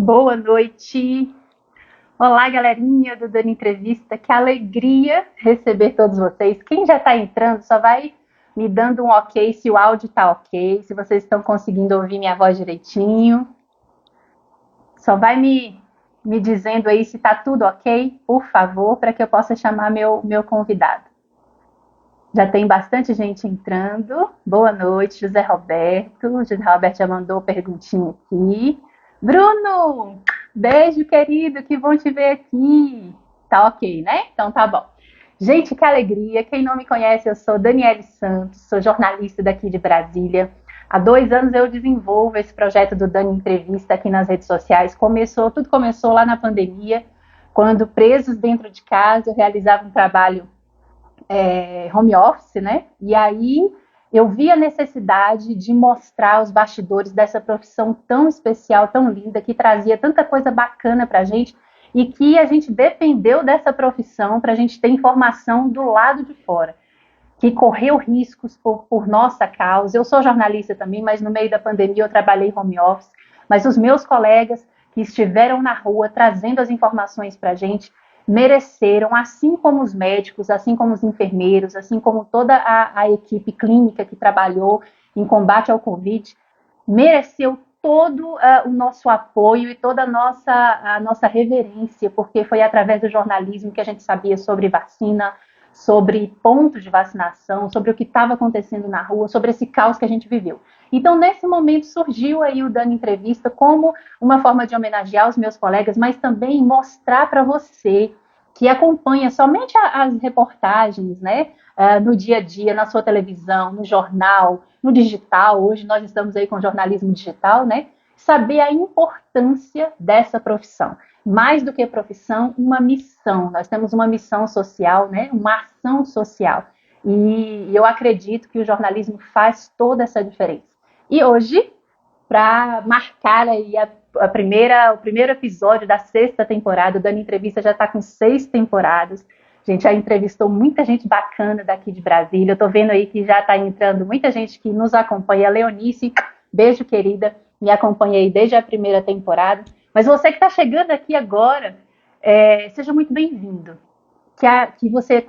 Boa noite. Olá, galerinha do Dani Entrevista. Que alegria receber todos vocês. Quem já está entrando, só vai me dando um ok se o áudio está ok, se vocês estão conseguindo ouvir minha voz direitinho. Só vai me dizendo aí se está tudo ok, por favor, para que eu possa chamar meu convidado. Já tem bastante gente entrando. Boa noite, José Roberto. José Roberto já mandou perguntinha aqui. Bruno, beijo, querido, que bom te ver aqui. Tá ok, né? Então tá bom. Gente, que alegria. Quem não me conhece, eu sou Daniele Santos, sou jornalista daqui de Brasília. Há 2 anos eu desenvolvo esse projeto do Dani Entrevista aqui nas redes sociais. Tudo começou lá na pandemia, quando presos dentro de casa eu realizava um trabalho home office, né? E aí eu vi a necessidade de mostrar os bastidores dessa profissão tão especial, tão linda, que trazia tanta coisa bacana para a gente e que a gente dependeu dessa profissão para a gente ter informação do lado de fora, que correu riscos por nossa causa. Eu sou jornalista também, mas no meio da pandemia eu trabalhei home office, mas os meus colegas que estiveram na rua trazendo as informações para a gente mereceram, assim como os médicos, assim como os enfermeiros, assim como toda a equipe clínica que trabalhou em combate ao Covid, mereceu todo o nosso apoio e toda a nossa reverência, porque foi através do jornalismo que a gente sabia sobre vacina, sobre pontos de vacinação, sobre o que estava acontecendo na rua, sobre esse caos que a gente viveu. Então, nesse momento, surgiu aí o Dani Entrevista como uma forma de homenagear os meus colegas, mas também mostrar para você que acompanha somente as reportagens, né, no dia a dia, na sua televisão, no jornal, no digital. Hoje nós estamos aí com jornalismo digital, né? Saber a importância dessa profissão. Mais do que profissão, uma missão. Nós temos uma missão social, né? Uma ação social. E eu acredito que o jornalismo faz toda essa diferença. E hoje, para marcar aí o primeiro episódio da 6ª temporada, o Dani Entrevista já está com 6 temporadas. A gente já entrevistou muita gente bacana daqui de Brasília. Eu estou vendo aí que já está entrando muita gente que nos acompanha. A Leonice, beijo, querida, me acompanha aí desde a primeira temporada. Mas você que está chegando aqui agora, seja muito bem-vindo. Que você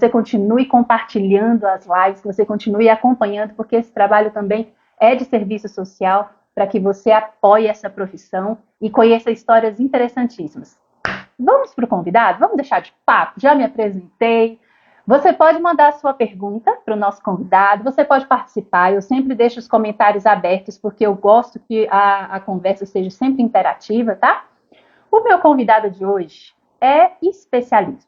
continue compartilhando as lives, que você continue acompanhando, porque esse trabalho também é de serviço social, para que você apoie essa profissão e conheça histórias interessantíssimas. Vamos para o convidado? Vamos deixar de papo? Já me apresentei. Você pode mandar a sua pergunta para o nosso convidado, você pode participar. Eu sempre deixo os comentários abertos, porque eu gosto que a conversa seja sempre interativa, tá? O meu convidado de hoje é especialíssimo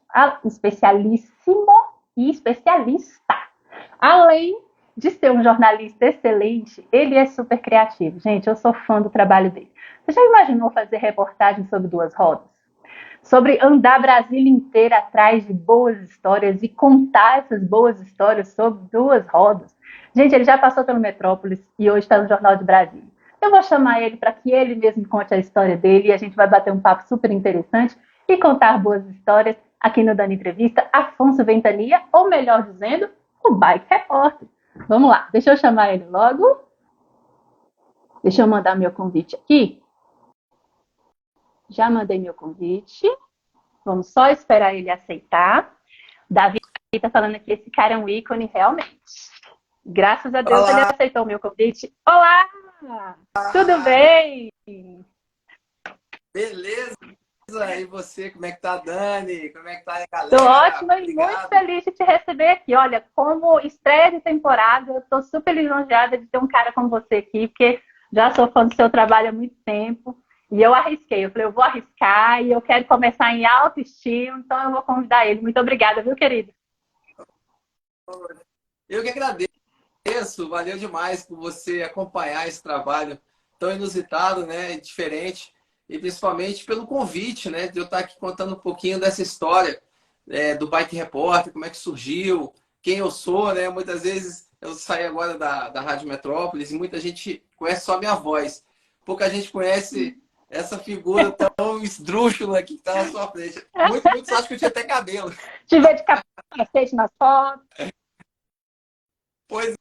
e especialista. Além de ser um jornalista excelente, ele é super criativo. Gente, eu sou fã do trabalho dele. Você já imaginou fazer reportagem sobre 2 rodas? Sobre andar Brasília inteira atrás de boas histórias e contar essas boas histórias sobre 2 rodas? Gente, ele já passou pelo Metrópolis e hoje está no Jornal de Brasília. Eu vou chamar ele para que ele mesmo conte a história dele e a gente vai bater um papo super interessante e contar boas histórias aqui no Dani Entrevista. Afonso Ventania, ou melhor dizendo, o Bike Repórter. Vamos lá, deixa eu chamar ele logo. Deixa eu mandar meu convite aqui. Já mandei meu convite. Vamos só esperar ele aceitar. Davi está falando aqui, esse cara é um ícone realmente. Graças a Deus ele Olá, aceitou o meu convite. Olá! Tudo bem? beleza? E você, como é que tá, Dani? Como é que tá a Estou galera? ótima e muito Obrigado. feliz de te receber aqui. Olha, como estreia de temporada, eu estou super lisonjeada de ter um cara como você aqui, porque já sou fã do seu trabalho há muito tempo. E eu arrisquei, eu falei, eu vou arriscar e eu quero começar em alto estilo, então eu vou convidar ele. Muito obrigada, viu, querido? Eu que agradeço, valeu demais por você acompanhar esse trabalho tão inusitado, né, e diferente, e principalmente pelo convite, né, de eu estar aqui contando um pouquinho dessa história do Bike Repórter, como é que surgiu, quem eu sou, né, muitas vezes eu saí agora da Rádio Metrópolis e muita gente conhece só a minha voz, pouca gente conhece essa figura tão esdrúxula que está na sua frente. Muitos acham que eu tinha até cabelo. Te ver de capacete nas fotos. Pois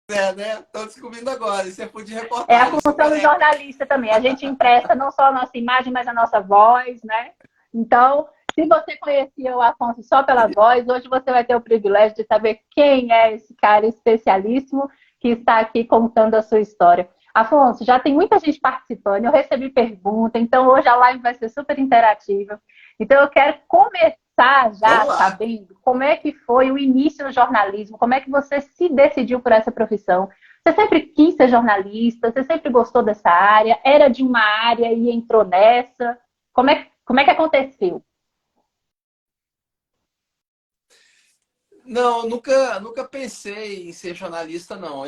né? Estão descobrindo agora. Isso é fundo de É a reportagem. função do jornalista também. A gente empresta não só a nossa imagem, mas a nossa voz, né? Então, se você conhecia o Afonso só pela voz, hoje você vai ter o privilégio de saber quem é esse cara especialíssimo que está aqui contando a sua história. Afonso, já tem muita gente participando, eu recebi pergunta, então hoje a live vai ser super interativa. Então eu quero começar já Vamos lá. sabendo como é que foi o início do jornalismo, como é que você se decidiu por essa profissão. Você sempre quis ser jornalista? Você sempre gostou dessa área? Era de uma área e entrou nessa? Como é que aconteceu? Não, nunca pensei em ser jornalista, não.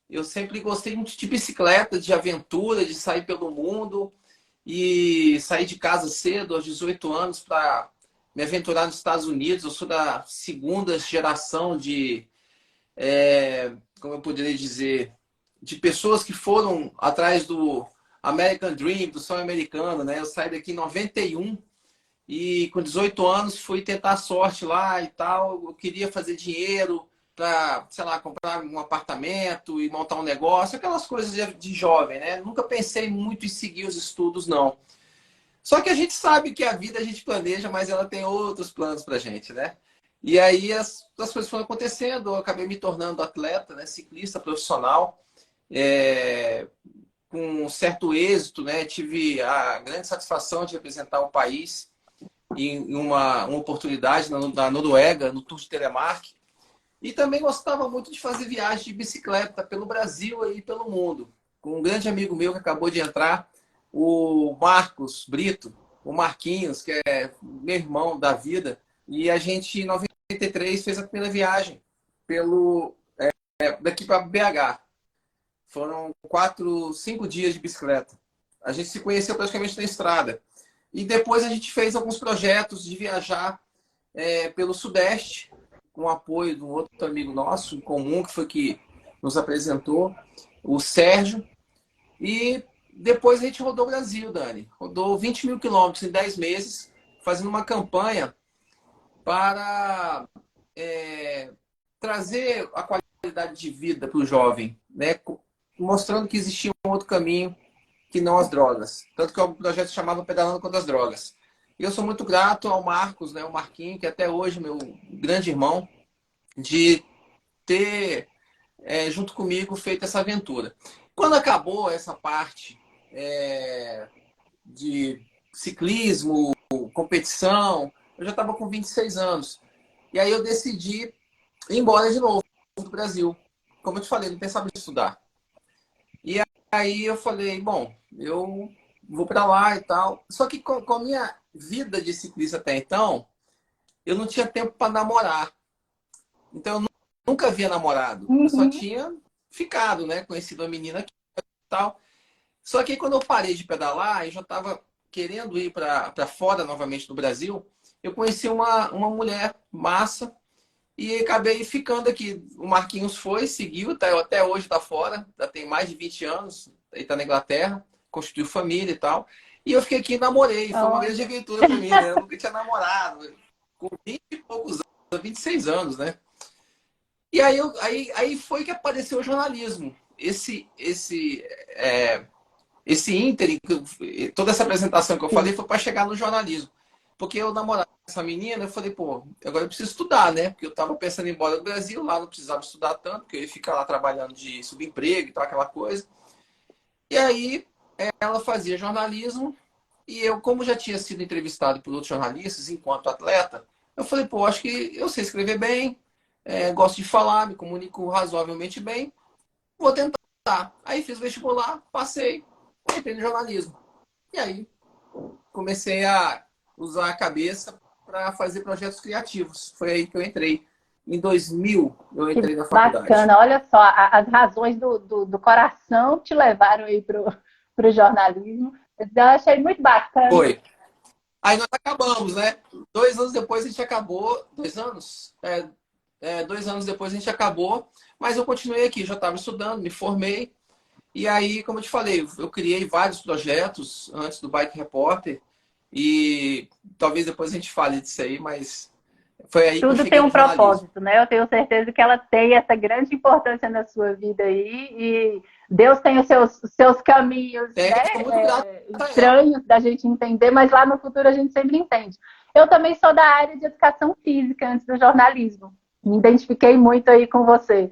Eu sempre gostei muito de bicicleta, de aventura, de sair pelo mundo e sair de casa cedo, aos 18 anos, para me aventurar nos Estados Unidos. Eu sou da segunda geração como eu poderia dizer, de pessoas que foram atrás do American Dream, do sonho americano, né? Eu saí daqui em 91 e com 18 anos fui tentar a sorte lá e tal. Eu queria fazer dinheiro para, sei lá, comprar um apartamento e montar um negócio, aquelas coisas de jovem, né? Nunca pensei muito em seguir os estudos, não. Só que a gente sabe que a vida a gente planeja, mas ela tem outros planos pra gente, né? E aí as coisas foram acontecendo, eu acabei me tornando atleta, né? Ciclista profissional, é, com um certo êxito, né? Tive a grande satisfação de representar o país em uma oportunidade na Noruega, no Tour de Telemark. E também gostava muito de fazer viagem de bicicleta pelo Brasil e pelo mundo. Com um grande amigo meu que acabou de entrar, o Marcos Brito, o Marquinhos, que é meu irmão da vida. E a gente, em 93, fez a primeira viagem daqui para BH. Foram 5 dias de bicicleta. A gente se conheceu praticamente na estrada. E depois a gente fez alguns projetos de viajar pelo Sudeste, com o apoio de um outro amigo nosso, em comum, que foi que nos apresentou, o Sérgio. E depois a gente rodou o Brasil, Dani. Rodou 20 mil quilômetros em 10 meses, fazendo uma campanha para trazer a qualidade de vida para o jovem, né? Mostrando que existia um outro caminho que não as drogas. Tanto que o projeto se chamava Pedalando contra as Drogas. E eu sou muito grato ao Marcos, né, o Marquinho, que até hoje é meu grande irmão, de ter, junto comigo, feito essa aventura. Quando acabou essa parte de ciclismo, competição, eu já estava com 26 anos. E aí eu decidi ir embora de novo do Brasil. Como eu te falei, não pensava em estudar. E aí eu falei, bom, eu vou para lá e tal. Só que com a minha vida de ciclista até então, eu não tinha tempo para namorar. Então eu nunca havia namorado. Eu só Uhum. tinha ficado, né? Conhecido a menina aqui e tal. Só que aí, quando eu parei de pedalar e já estava querendo ir para fora novamente do Brasil, eu conheci uma mulher massa e acabei ficando aqui. O Marquinhos foi, seguiu, até hoje está fora, já tem mais de 20 anos, ele está na Inglaterra, constituiu família e tal. E eu fiquei aqui e namorei, foi uma grande Olha. aventura para mim, né? Eu nunca tinha namorado, com 20 e poucos anos, 26 anos, né? E aí foi que apareceu o jornalismo. Esse ínterim, toda essa apresentação que eu falei Sim. foi para chegar no jornalismo. Porque eu namorava essa menina, eu falei, pô, agora eu preciso estudar, né? Porque eu estava pensando em ir embora do Brasil, lá não precisava estudar tanto, porque eu ia ficar lá trabalhando de subemprego e tal, aquela coisa. E aí ela fazia jornalismo e eu, como já tinha sido entrevistado por outros jornalistas enquanto atleta, eu falei, pô, acho que eu sei escrever bem, gosto de falar, me comunico razoavelmente bem, vou tentar. Aí fiz vestibular, passei, entrei no jornalismo. E aí comecei a usar a cabeça para fazer projetos criativos. Foi aí que eu entrei. Em 2000, eu Que entrei na faculdade. bacana. Olha só, as razões do coração te levaram aí para o jornalismo. Então, eu achei muito bacana. Foi. Aí nós acabamos, né? 2 anos depois a gente acabou. 2 anos? 2 anos depois a gente acabou. Mas eu continuei aqui, já estava estudando, me formei. E aí, como eu te falei, eu criei vários projetos antes do Bike Repórter. E talvez depois a gente fale disso aí, mas Foi aí que eu Tudo tem cheguei um no jornalismo. propósito, né? Eu tenho certeza que ela tem essa grande importância na sua vida aí e Deus tem os seus caminhos, Tem, né? eu sou muito grato a ela. Estranhos da gente entender, mas lá no futuro a gente sempre entende. Eu também sou da área de educação física antes do jornalismo. Me identifiquei muito aí com você.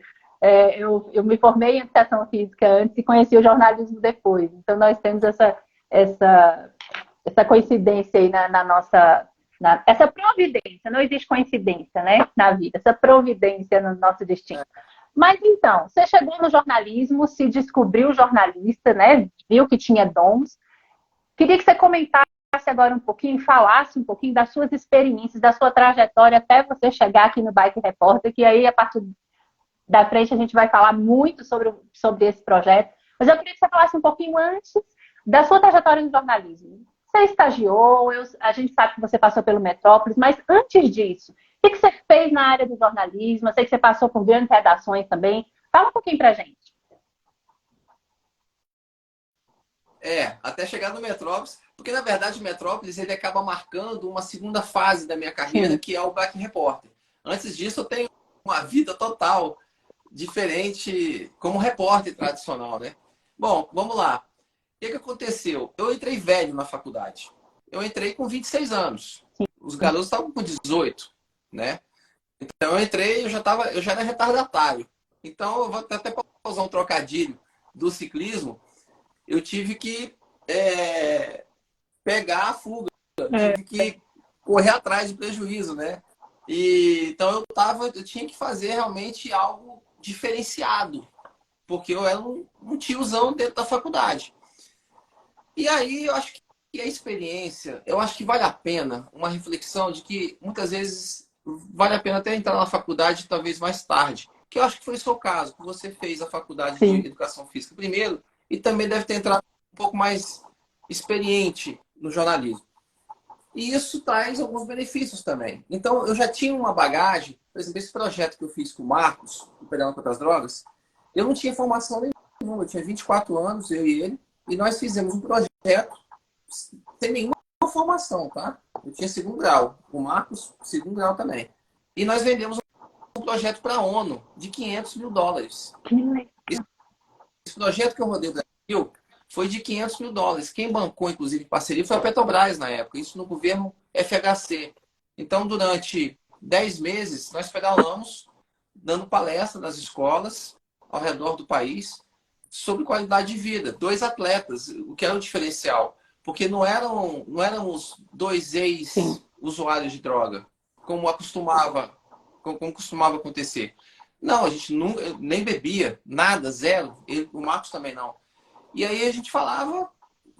Eu me formei em educação física antes e conheci o jornalismo depois. Então nós temos essa, essa coincidência aí na nossa. Essa providência, não existe coincidência, né, na vida, essa providência no nosso destino. Mas então, você chegou no jornalismo, se descobriu jornalista, né, viu que tinha dons. Queria que você comentasse agora um pouquinho, falasse um pouquinho das suas experiências, da sua trajetória até você chegar aqui no Bike Repórter, que aí a partir da frente a gente vai falar muito sobre esse projeto. Mas eu queria que você falasse um pouquinho antes da sua trajetória no jornalismo. Você estagiou, a gente sabe que você passou pelo Metrópolis, mas antes disso, o que você fez na área do jornalismo? Eu sei que você passou por grandes redações também. Fala um pouquinho pra gente. Até chegar no Metrópolis, porque na verdade o Metrópolis ele acaba marcando uma segunda fase da minha carreira, Sim, que é o Black Repórter. Antes disso, eu tenho uma vida total diferente como repórter tradicional, né? Bom, vamos lá. O que aconteceu? Eu entrei velho na faculdade. Eu entrei com 26 anos. Os garotos estavam com 18, né? Então eu entrei, eu já era retardatário. Então eu vou até usar um trocadilho do ciclismo. Eu tive que pegar a fuga, é, tive que correr atrás de prejuízo, né? Então eu tinha que fazer realmente algo diferenciado, porque eu era um tiozão dentro da faculdade. E aí eu acho que a experiência, eu acho que vale a pena uma reflexão de que muitas vezes vale a pena até entrar na faculdade talvez mais tarde. Que eu acho que foi o seu caso, que você fez a faculdade de sim, educação física primeiro e também deve ter entrado um pouco mais experiente no jornalismo. E isso traz alguns benefícios também. Então, eu já tinha uma bagagem, por exemplo, esse projeto que eu fiz com o Marcos, o Pegando contra as Drogas, eu não tinha formação nenhuma, eu tinha 24 anos, eu e ele, e nós fizemos um projeto sem nenhuma formação, tá? Eu tinha segundo grau, o Marcos, segundo grau também. E nós vendemos um projeto para a ONU de US$ 500 mil. que legal. Esse projeto que eu rodei o Brasil foi de US$ 500 mil. Quem bancou, inclusive, parceria foi a Petrobras na época, isso no governo FHC. Então, durante 10 meses, nós pedalamos, dando palestra nas escolas ao redor do país sobre qualidade de vida. Dois atletas, o que era o diferencial. Porque não éramos dois Sim, ex-usuários de droga, como costumava acontecer. Não, a gente nunca, nem bebia, nada, zero. O Marcos também não. E aí a gente falava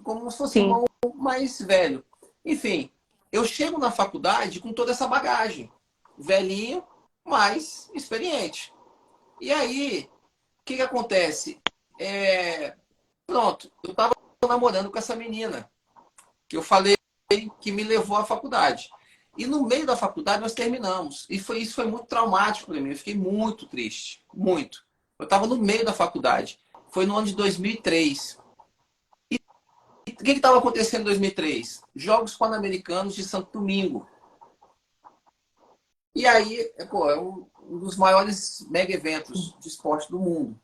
como se fosse sim, irmão mais velho. Enfim, eu chego na faculdade com toda essa bagagem. Velhinho, mas experiente. E aí, o que acontece? Pronto, eu estava namorando com essa menina, que eu falei que me levou à faculdade. E no meio da faculdade nós terminamos. Isso foi muito traumático para mim. Eu fiquei muito triste. Muito. Eu estava no meio da faculdade. Foi no ano de 2003. E o que estava acontecendo em 2003? Jogos Pan-Americanos de Santo Domingo. E aí, pô, é um dos maiores mega eventos de esporte do mundo.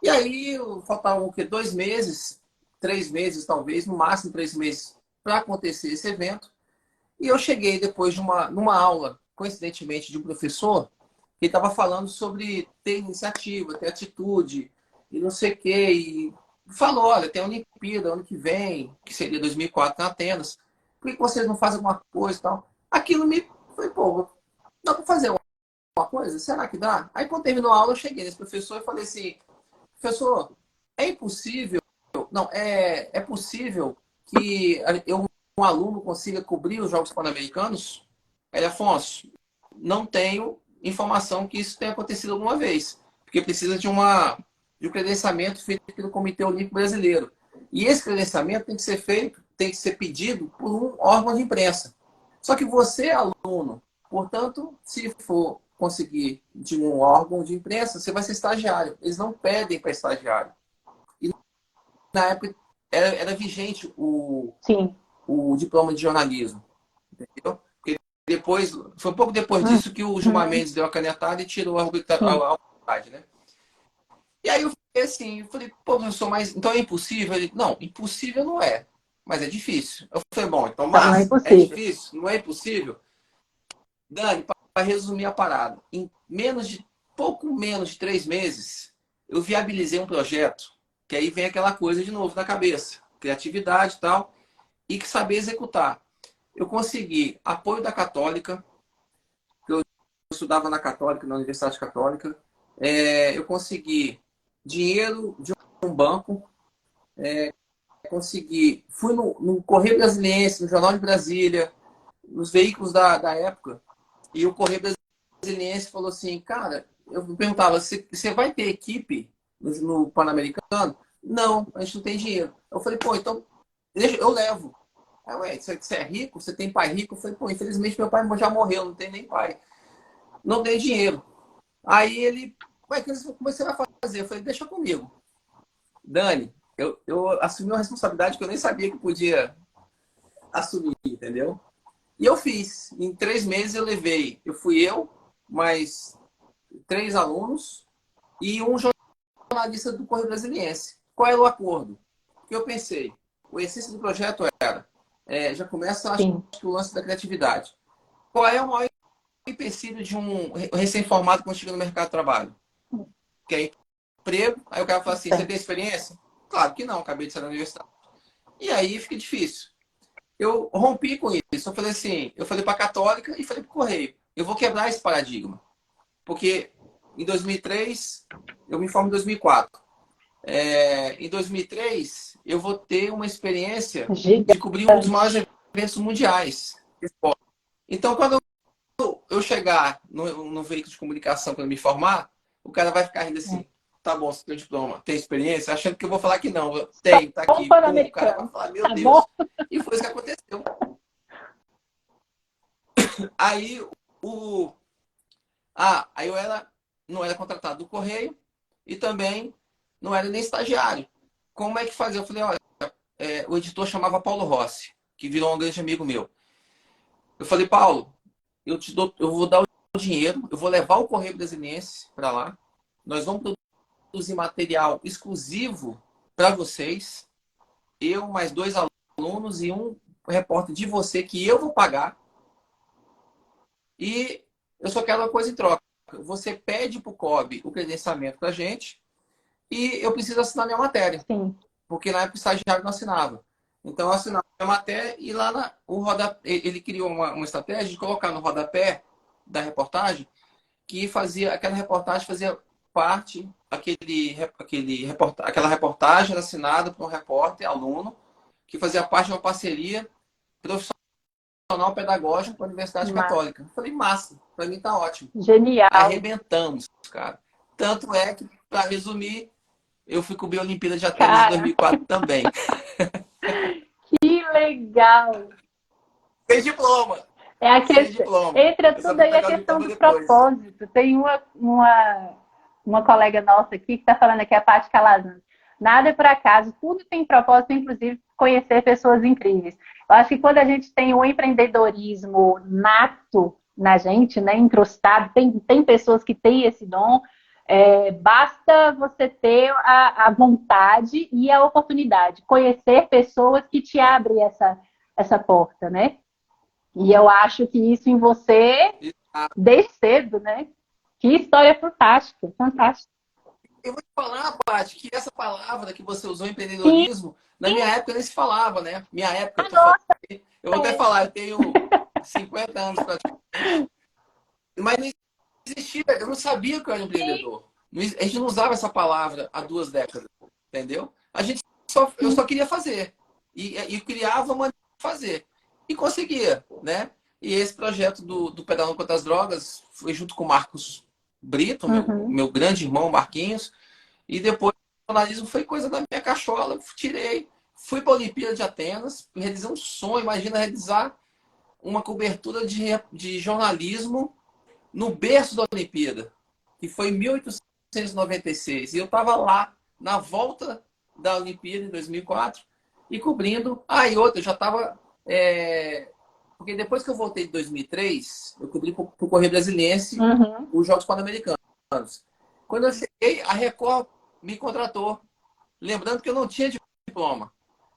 E aí, faltavam o quê? 2 meses, 3 meses talvez, no máximo 3 meses, para acontecer esse evento. E eu cheguei depois numa aula, coincidentemente, de um professor, que estava falando sobre ter iniciativa, ter atitude, e não sei o quê. E falou, olha, tem a Olimpíada ano que vem, que seria 2004 em Atenas. Por que vocês não fazem alguma coisa e tal? Aquilo me foi, pô, dá para fazer alguma coisa? Será que dá? Aí quando terminou a aula, eu cheguei nesse professor e falei assim, professor, é impossível, não, é possível que um aluno consiga cobrir os Jogos Pan-Americanos? Ele, Afonso, não tenho informação que isso tenha acontecido alguma vez, porque precisa de um credenciamento feito pelo Comitê Olímpico Brasileiro. E esse credenciamento tem que ser feito, tem que ser pedido por um órgão de imprensa. Só que você é aluno, portanto, se for conseguir de um órgão de imprensa, você vai ser estagiário. Eles não pedem para estagiário. E na época era vigente sim. o diploma de jornalismo, entendeu? depois, foi um pouco depois Uhum. disso que o Gilmar Mendes deu a canetada e tirou a Sim. arbitragem, né? E aí eu fiquei assim, eu falei, pô, professor, mas então é impossível? Ele, não, impossível não é, mas é difícil. Eu falei, bom, então, Então, não é mas é impossível. difícil? Não é impossível? Dani, para resumir a parada, em pouco menos de 3 meses, eu viabilizei um projeto, que aí vem aquela coisa de novo na cabeça, criatividade e tal, e que saber executar. Eu consegui apoio da Católica, que eu estudava na Católica, na Universidade Católica. Eu consegui dinheiro de um banco, fui no Correio Brasiliense, no Jornal de Brasília, nos veículos da época, e o Correio Brasiliense falou assim, cara, eu me perguntava, você vai ter equipe no Pan-Americano? Não, a gente não tem dinheiro. Eu falei, pô, então eu levo. Aí, ué, você é rico? Você tem pai rico? Eu falei, pô, infelizmente meu pai já morreu, não tem nem pai. Não tem dinheiro. Aí ele, ué, como você vai fazer? Eu falei, deixa comigo. Dani, eu assumi uma responsabilidade que eu nem sabia que podia assumir, entendeu? E eu fiz. Em 3 meses eu fui eu, mais 3 alunos e um jornalista do Correio Brasiliense. Qual era o acordo? Porque eu pensei, o essência do projeto era, já começa, acho Sim. que o lance da criatividade. Qual é o maior empecilho de um recém-formado quando chega no mercado de trabalho? Que é emprego. Aí o cara fala assim, você Certo. tem experiência? Claro que não, acabei de sair da universidade. E aí fica difícil. Eu rompi com isso. Eu falei assim, eu falei para a Católica e falei para o Correio, eu vou quebrar esse paradigma. Porque em 2003, eu me formo em 2004. Em 2003, eu vou ter uma experiência de cobrir um dos maiores Gigante. eventos mundiais. Então, quando eu chegar no veículo de comunicação para me formar, o cara vai ficar rindo É. assim, tá bom, você tem um diploma, tem experiência? Achando que eu vou falar que não. Eu Só tenho, tá um aqui. Pum, o cara vai Pan-Americano. falar, meu Tá bom? Deus. E foi isso que aconteceu. Aí, o, aí não era contratado do Correio e também não era nem estagiário. Como é que fazia? Eu falei, olha, o editor chamava Paulo Rossi, que virou um grande amigo meu. Eu falei, Paulo, eu vou dar o dinheiro, eu vou levar o Correio Brasiliense para lá. Nós vamos produzir material exclusivo para vocês. Eu, mais 2 alunos e um repórter de você que eu vou pagar. E eu só quero uma coisa em troca. Você pede para o COB o credenciamento para a gente e eu preciso assinar minha matéria. Sim. Porque na época o estagiário não assinava. Então eu assinava a matéria e lá o rodapé, ele criou uma estratégia de colocar no rodapé da reportagem que fazia aquela reportagem fazia parte aquela reportagem era assinada por um repórter aluno que fazia parte de uma parceria profissional pedagógica com a Universidade Católica. Eu falei, massa, para mim tá ótimo. Genial. Arrebentamos, cara. Tanto é que, para resumir, eu fui cobrir a Olimpíada de Atenas em Cara, 2004 também. que legal. Sem diploma. É a Sem questão, diploma. entra Eu só tudo fui aí a pegar o questão diploma do depois. propósito. Tem uma colega nossa aqui que está falando aqui, a Paty Calazans. Nada é por acaso, tudo tem propósito, inclusive conhecer pessoas incríveis. Eu acho que quando a gente tem o empreendedorismo nato na gente, né, incrustado, tem pessoas que têm esse dom, basta você ter a vontade e a oportunidade, conhecer pessoas que te abrem essa porta, né? E eu acho que isso em você, desde cedo, né? Que história fantástica, fantástica. Eu vou te falar, Paty, que essa palavra que você usou, Sim, empreendedorismo, na minha época nem se falava, né? Minha época, a nossa eu vou até é. falar, eu tenho 50 anos praticamente, mas não existia, eu não sabia que eu era empreendedor. A gente não usava essa palavra há 2 décadas, entendeu? Eu só queria fazer. E criava uma maneira de fazer. E conseguia, né? E esse projeto do Pedalando contra as Drogas foi junto com o Marcos Brito, Uhum. meu grande irmão Marquinhos. E depois o jornalismo foi coisa da minha cachola, tirei. Fui para a Olimpíada de Atenas, realizei um sonho. Imagina realizar uma cobertura de jornalismo no berço da Olimpíada, que foi em 1896. E eu estava lá, na volta da Olimpíada, em 2004, e cobrindo. Ah, e outra, eu já estava Porque depois que eu voltei em 2003, eu cobri para o Correio Brasiliense Uhum. os Jogos Pan-Americanos. Quando eu cheguei, a Record me contratou. Lembrando que eu não tinha diploma.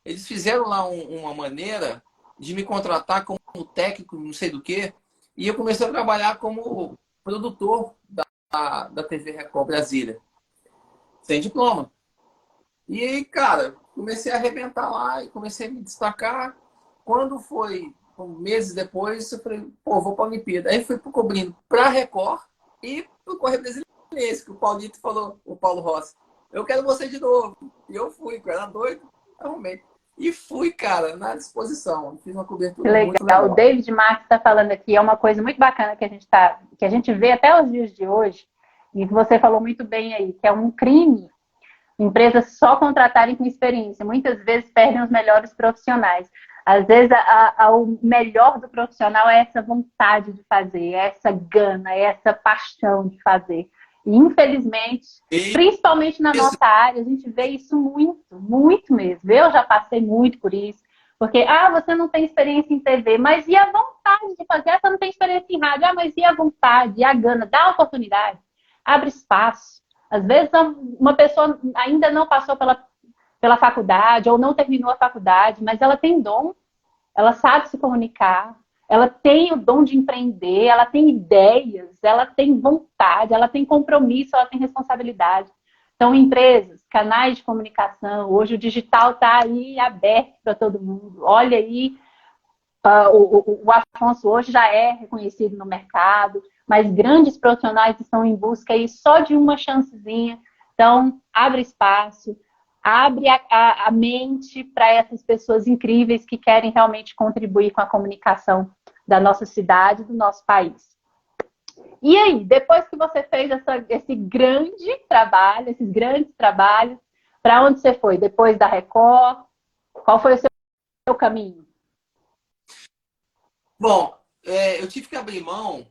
Eles fizeram lá uma maneira de me contratar como técnico, não sei do quê, e eu comecei a trabalhar como produtor da TV Record Brasília, sem diploma. E aí, cara, comecei a arrebentar lá e comecei a me destacar. Quando foi meses depois, eu falei, pô, vou para a Olimpíada. Aí fui cobrindo para a Record e para o Correio Brasiliense, que o Paulito falou, o Paulo Rossi, eu quero você de novo. E eu fui, eu era doido, arrumei. E fui, cara, na disposição. Fiz uma Que cobertura muito legal. O legal. David Marques está falando aqui, é uma coisa muito bacana que a gente vê até os dias de hoje, e que você falou muito bem aí, que é um crime empresas só contratarem com experiência. Muitas vezes perdem os melhores profissionais. Às vezes, o melhor do profissional é essa vontade de fazer, é essa gana, é essa paixão de fazer. E, infelizmente, E principalmente na isso, nossa área, a gente vê isso muito, muito mesmo. Eu já passei muito por isso. Porque, você não tem experiência em TV, mas e a vontade de fazer? Você não tem experiência em rádio, mas e a vontade, e a gana? Dá a oportunidade, abre espaço. Às vezes, uma pessoa ainda não passou pela faculdade ou não terminou a faculdade, mas ela tem dom, ela sabe se comunicar, ela tem o dom de empreender, ela tem ideias, ela tem vontade, ela tem compromisso, ela tem responsabilidade. Então, empresas, canais de comunicação, hoje o digital está aí aberto para todo mundo. Olha aí, o Afonso hoje já é reconhecido no mercado, mas grandes profissionais estão em busca aí só de uma chancezinha. Então, abre espaço, abre a mente para essas pessoas incríveis que querem realmente contribuir com a comunicação da nossa cidade, do nosso país. E aí, depois que você fez esse grande trabalho, esses grandes trabalhos, para onde você foi? Depois da Record? Qual foi o seu caminho? bom, eu tive que abrir mão.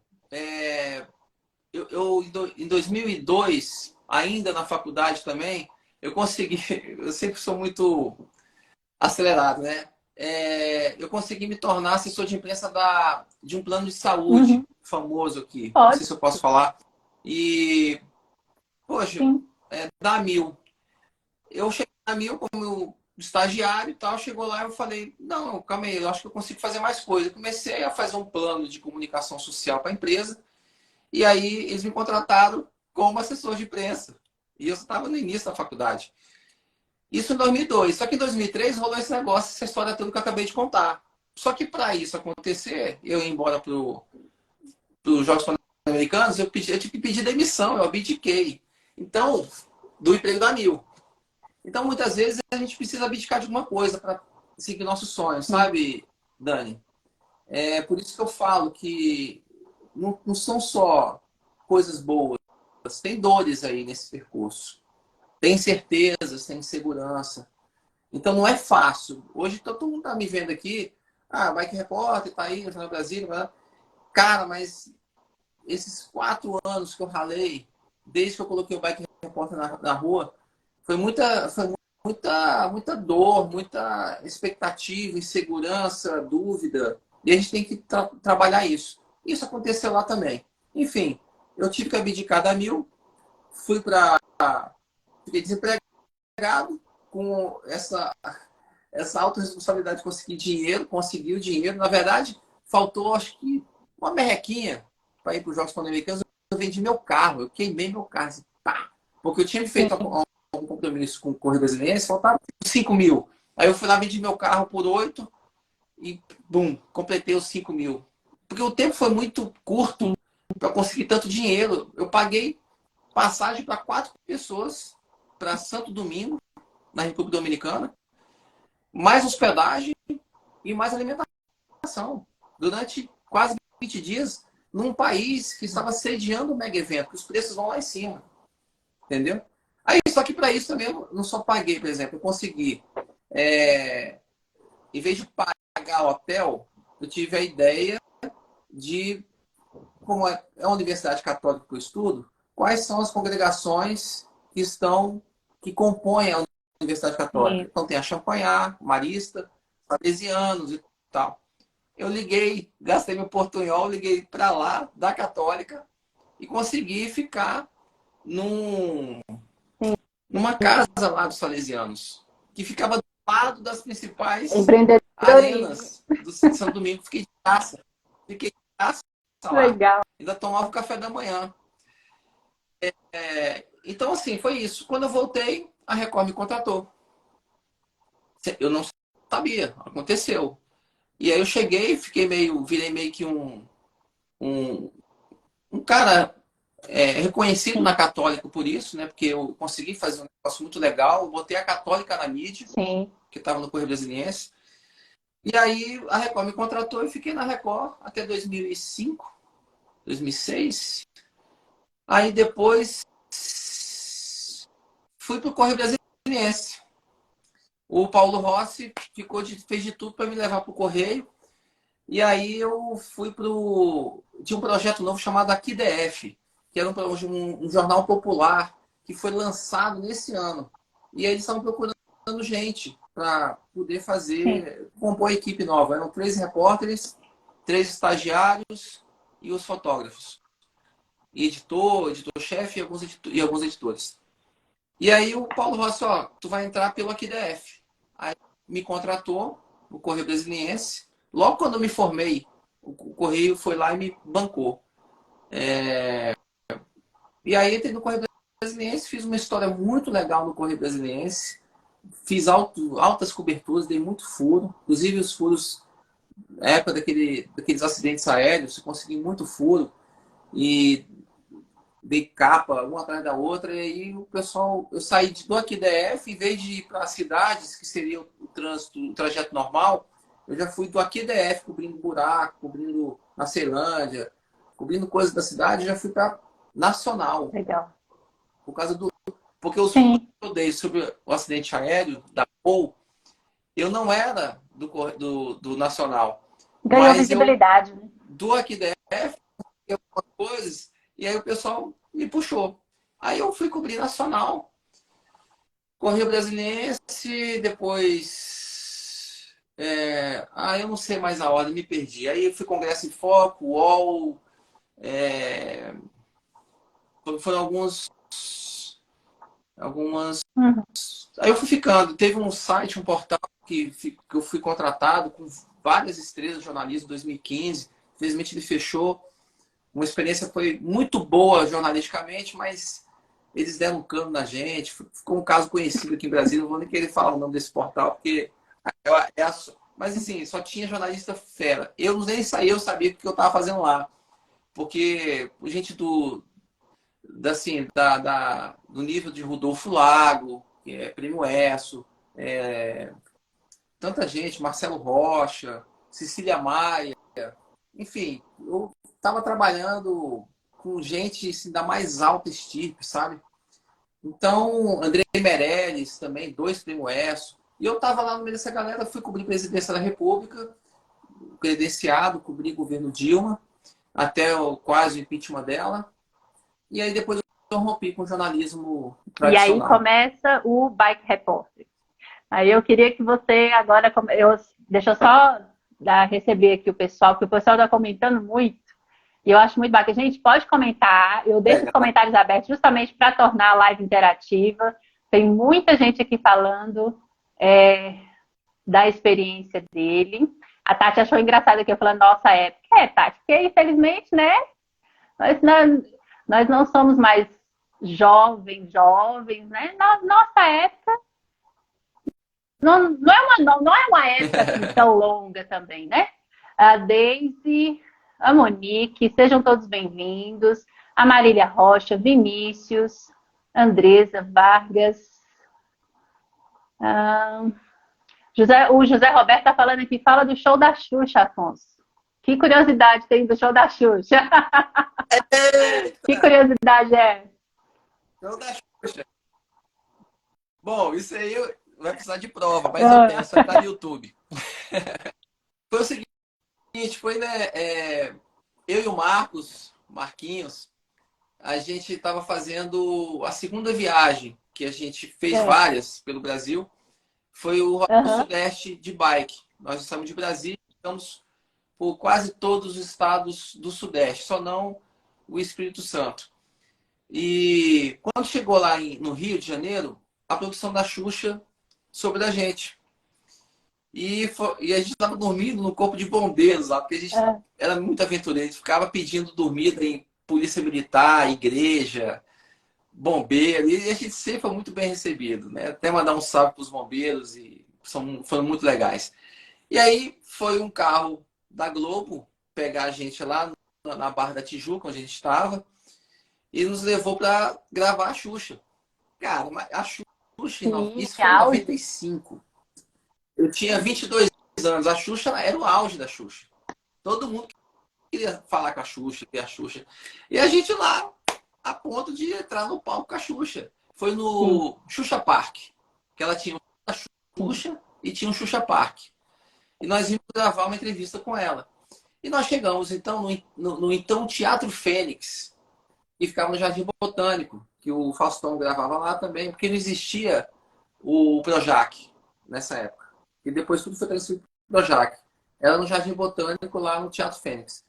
Em 2002, ainda na faculdade também, eu consegui. Eu sempre sou muito acelerado, né? Eu consegui me tornar assessor de imprensa de um plano de saúde Uhum. famoso aqui. Não Pode, sei se eu posso falar. E, poxa, sim. da Mil. Eu cheguei na Mil como estagiário e tal. Chegou lá e eu falei: não, calma aí, eu acho que eu consigo fazer mais coisa. Eu comecei a fazer um plano de comunicação social para a empresa. E aí eles me contrataram como assessor de imprensa. E eu estava no início da faculdade. Isso em 2002. Só que em 2003 rolou esse negócio, essa história toda que eu acabei de contar. Só que para isso acontecer, eu ir embora para os Jogos Pan-Americanos, eu tive que pedir demissão, eu abdiquei. Então, do emprego da Mil. Então, muitas vezes, a gente precisa abdicar de alguma coisa para seguir nossos sonhos, sabe, Dani? É por isso que eu falo que não são só coisas boas, tem dores aí nesse percurso. Tem incertezas, tem insegurança. Então não é fácil. Hoje todo mundo tá me vendo aqui, Bike Repórter, tá aí no Brasil, né? Cara, mas esses 4 anos que eu ralei, desde que eu coloquei o Bike Repórter na rua, foi muita dor, muita expectativa, insegurança, dúvida. E a gente tem que trabalhar isso. Isso aconteceu lá também. Enfim, eu tive que abdicar da Mil, fui para fiquei desempregado com essa autorresponsabilidade de conseguir dinheiro, consegui o dinheiro. Na verdade, faltou, acho que, uma merrequinha para ir para os Jogos Pan-Americanos. Eu vendi meu carro, eu queimei meu carro. Assim, pá, porque eu tinha feito um compromisso com o Correio Brasiliense, faltava 5 mil. Aí eu fui lá, vendi meu carro por 8 e, bum, completei os 5 mil. Porque o tempo foi muito curto para conseguir tanto dinheiro. Eu paguei passagem para 4 pessoas para Santo Domingo, na República Dominicana, mais hospedagem e mais alimentação. Durante quase 20 dias, num país que estava sediando um mega evento, que os preços vão lá em cima. Entendeu? Aí, só que para isso também eu não só paguei, por exemplo, eu consegui, em vez de pagar hotel, eu tive a ideia de, como é uma universidade católica que eu estudo, quais são as congregações que compõem a Universidade Católica. Sim. Então tem a Champagnat, Marista, Salesianos e tal. eu liguei, gastei meu portunhol, liguei para lá, da Católica, e consegui ficar num, numa casa lá dos salesianos, que ficava do lado das principais Empreendedorismo. arenas do Santo Domingo. Fiquei de graça lá. Legal. Ainda tomava o café da manhã. Então, assim, foi isso. Quando eu voltei, a Record me contratou. Eu não sabia, aconteceu. E aí eu cheguei, virei meio que um, um cara reconhecido na Católica por isso, né? Porque eu consegui fazer um negócio muito legal, botei a Católica na mídia, Sim. que estava no Correio Brasiliense. E aí a Record me contratou e fiquei na Record até 2005, 2006. Aí depois fui para o Correio Brasiliense. O Paulo Rossi fez de tudo para me levar para o Correio. E aí eu fui tinha um projeto novo chamado Aqui DF, que era um jornal popular que foi lançado nesse ano. E aí eles estavam procurando gente para poder compor a equipe nova. Eram 3 repórteres, 3 estagiários e os fotógrafos. E editor-chefe e alguns editores. E aí o Paulo Rossi, ó, tu vai entrar pelo Aqui DF. Aí me contratou no Correio Brasiliense. Logo quando eu me formei, o Correio foi lá e me bancou. E aí entrei no Correio Brasiliense, fiz uma história muito legal no Correio Brasiliense. Fiz altas coberturas, dei muito furo. Inclusive os furos, na época daqueles acidentes aéreos, eu consegui muito furo. E dei capa uma atrás da outra, e aí o pessoal, eu saí do Aqui DF, em vez de ir para cidades, que seria o trânsito, o trajeto normal, eu já fui do Aqui DF, cobrindo buraco, cobrindo na Ceilândia, cobrindo coisas da cidade, já fui para Nacional, Legal. por causa porque os furos Sim. que eu dei sobre o acidente aéreo da POL, eu não era do Nacional, Ganhou mas eu visibilidade, né? do Aqui DF, algumas coisas, e aí o pessoal me puxou. Aí eu fui cobrir Nacional, Correio Brasiliense, depois. Eu não sei mais a ordem, me perdi. Aí eu fui Congresso em Foco, UOL, é, foram algumas. Uhum. Aí eu fui ficando. Teve um site, um portal que eu fui contratado com várias estrelas de jornalismo em 2015. Infelizmente ele fechou. Uma experiência foi muito boa jornalisticamente, mas eles deram um cano na gente. Ficou um caso conhecido aqui em Brasília. Não vou nem querer falar o nome desse portal, porque mas assim, só tinha jornalista fera. Eu nem saía, eu sabia o que eu estava fazendo lá. Porque gente do nível de Rodolfo Lago, que é Prêmio ESSO, tanta gente, Marcelo Rocha, Cecília Maia, enfim, eu estava trabalhando com gente assim, da mais alta estirpe, sabe? Então, André Meirelles também, 2 Prêmio ESSO. E eu estava lá no meio dessa galera, fui cobrir presidência da República, credenciado, cobri governo Dilma, até quase o impeachment dela. E aí depois eu rompi com o jornalismo E aí tradicional. começa o Bike Repórter. Aí eu queria que você agora. Deixa eu só receber aqui o pessoal, porque o pessoal está comentando muito. E eu acho muito bacana. Gente, pode comentar. Eu deixo os Legal. comentários abertos justamente para tornar a live interativa. Tem muita gente aqui falando da experiência dele. A Tati achou engraçado que eu falando nossa época. Tati, porque infelizmente, né? Nós não somos mais jovens, né? Nossa época não é uma época assim, tão longa também, né? A Deise, a Monique, sejam todos bem-vindos. A Marília Rocha, Vinícius, Andresa Vargas. O José Roberto está falando aqui, fala do show da Xuxa, Afonso. Que curiosidade tem do show da Xuxa? Que curiosidade é? Show da Xuxa. Bom, isso aí vai precisar de prova, mas eu tenho, só tá no YouTube. Foi o seguinte, foi, né, eu e o Marquinhos, a gente estava fazendo a segunda viagem, que a gente fez várias pelo Brasil, foi o Sudeste de bike. Nós estamos de Brasília, estamos por quase todos os estados do Sudeste, só não o Espírito Santo. E quando chegou lá no Rio de Janeiro, a produção da Xuxa soube da gente. E a gente estava dormindo no corpo de bombeiros lá, porque a gente era muito aventureiro. A gente ficava pedindo dormida em polícia militar, igreja, bombeiro. E a gente sempre foi muito bem recebido, né? Até mandar um salve para os bombeiros e foram muito legais. E aí foi um carro da Globo pegar a gente lá na Barra da Tijuca, onde a gente estava, e nos levou para gravar a Xuxa. Cara, a Xuxa, não, Sim, isso foi em auge. 95. Eu tinha 22 anos. A Xuxa era o auge da Xuxa. Todo mundo queria falar com a Xuxa, ter a Xuxa. E a gente lá, a ponto de entrar no palco com a Xuxa. Foi no Xuxa Park, que ela tinha a Xuxa e tinha o Xuxa Park. E nós íamos gravar uma entrevista com ela. E nós chegamos, então, no então Teatro Fênix, e ficava no Jardim Botânico, que o Faustão gravava lá também, porque não existia o Projac nessa época. E depois tudo foi transferido para o Projac. Era no Jardim Botânico, lá no Teatro Fênix.